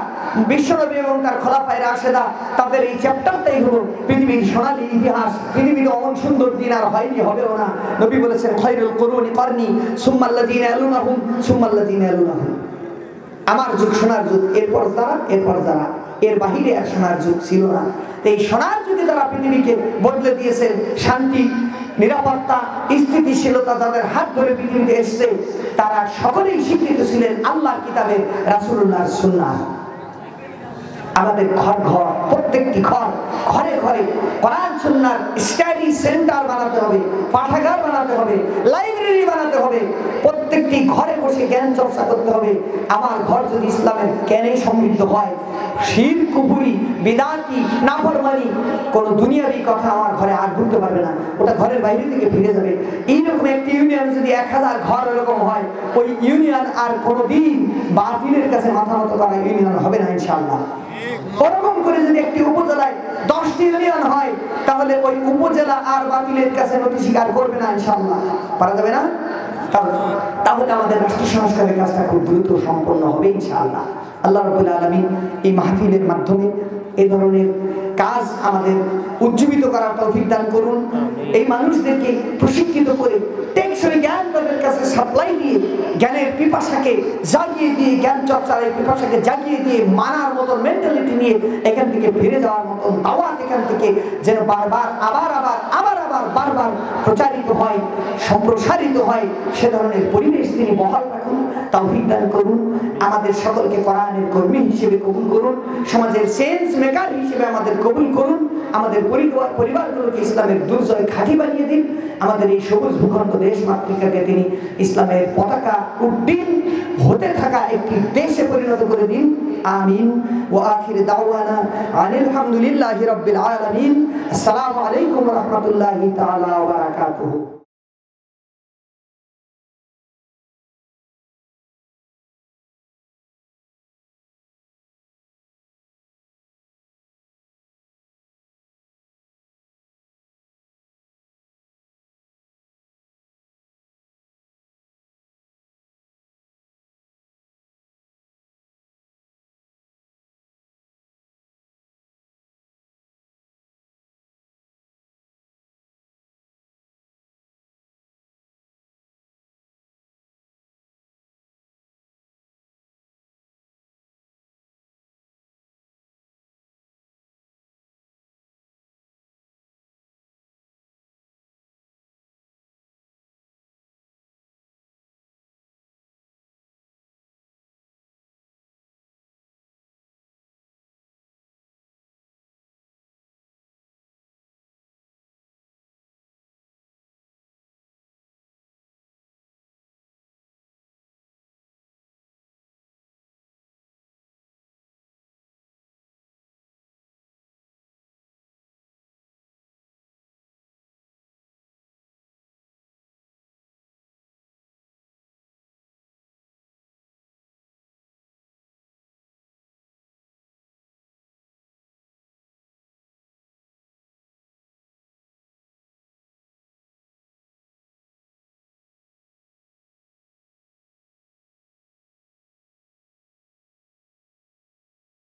বিশ্বনবী এবং তার খোলাফায়ে রাশেদা, তাদের এই চ্যাপ্টারটাই হলো পৃথিবীর সোনালী ইতিহাস। পৃথিবীর অমন সুন্দর দিন আর হয়নি, হবেও না। নবী বলেছেন খায়রুল কুরুনি করনি সুম্মাল্লাযিনা ইয়ালুনাহুম সুম্মাল্লাযিনা ইয়ালুনাহুম। আমার যুগ সোনার যুগ, এরপর যারা, এর বাহিরে আর সোনার যুগ ছিল না। এই সোনার যুগে যারা পৃথিবীকে বদলে দিয়েছেন, শান্তি, নিরাপত্তা, স্থিতিশীলতা যাদের হাত ধরে পৃথিবীতে এসেছে, তারা সকলেই স্বীকৃত ছিলেন আল্লাহর কিতাবে, রাসূলুল্লাহর সুন্নাহ। আমাদের ঘর প্রত্যেকটি ঘরে ঘরে কোরআন সুন্নাহর স্টাডি সেন্টার বানাতে হবে, পাঠাগার বানাতে হবে, লাইব্রেরি বানাতে হবে। প্রত্যেকটি ঘরে বসে জ্ঞান চর্চা করতে হবে। আমার ঘর যদি ইসলামের জ্ঞানে সমৃদ্ধ হয়, শিরক, কুফরি, বিদআতি, নাফরমানি, কোন দুনিয়াবি কথা আমার ঘরে আর ঢুকতে পারবে না, ওটা ঘরের বাইরে থেকে ফিরে যাবে। এইরকম একটি ইউনিয়ন যদি 1000 ঘর এরকম হয়, ওই ইউনিয়ন আর কোনোদিন বাতিলের কাছে মাথা নত করা ইউনিয়ন হবে না ইনশাআল্লাহ। ওরকম করে যদি একটি উপজেলায় 10টি ইউনিয়ন হয়, তাহলে ওই উপজেলা আর বাতিলের কাছে নথি স্বীকার করবে না ইনশাআল্লাহ। পারা যাবে না? তাহলে আমাদের রাষ্ট্র সংস্কারের কাজটা খুব দ্রুত সম্পন্ন হবে ইনশাআল্লাহ। আল্লাহ রাব্বুল আলামিন এই মাহফিলের মাধ্যমে এই ধরনের কাজ আমাদের উজ্জীবিত করার তৌফিক দান করুন। এই মানুষদেরকে প্রশিক্ষিত করে টেকসই জ্ঞান তাদের কাছে সাপ্লাই দিয়ে, জ্ঞানের পিপাসাকে জাগিয়ে দিয়ে, জ্ঞান চর্চার এই পিপাসাকে জাগিয়ে দিয়ে, মানার মতন মেন্টালিটি নিয়ে এখান থেকে ফিরে যাওয়ার মতন দাওয়াত এখান থেকে যেন বারবার বারবার প্রচারিত হয়, সম্প্রসারিত হয়, সে ধরনের পরিবেশ তিনি বহাল রাখুন, তৌফিক দান করুন। আমাদের সকলকে কোরআনের কর্মী হিসেবে কবুল করুন, সমাজের চেঞ্জ মেকার হিসেবে আমাদের কবুল করুন। আমাদের পরিবারগুলোকে ইসলামের দুর্জয় ঘাঁটি বানিয়ে দিন। আমাদের এই সবুজ ভূখণ্ড দেশ মাতৃকাকে তিনি ইসলামের পতাকা উড্ডীন হতে থাকা একটি দেশে পরিণত করে দিন। আমিন। ওয়া আখির দাওয়ানা আনিল হামদুলিল্লাহি রাব্বিল আলামিন। আসসালামু আলাইকুম ওয়া রাহমাতুল্লাহি তাআলা ওয়া বারাকাতুহু।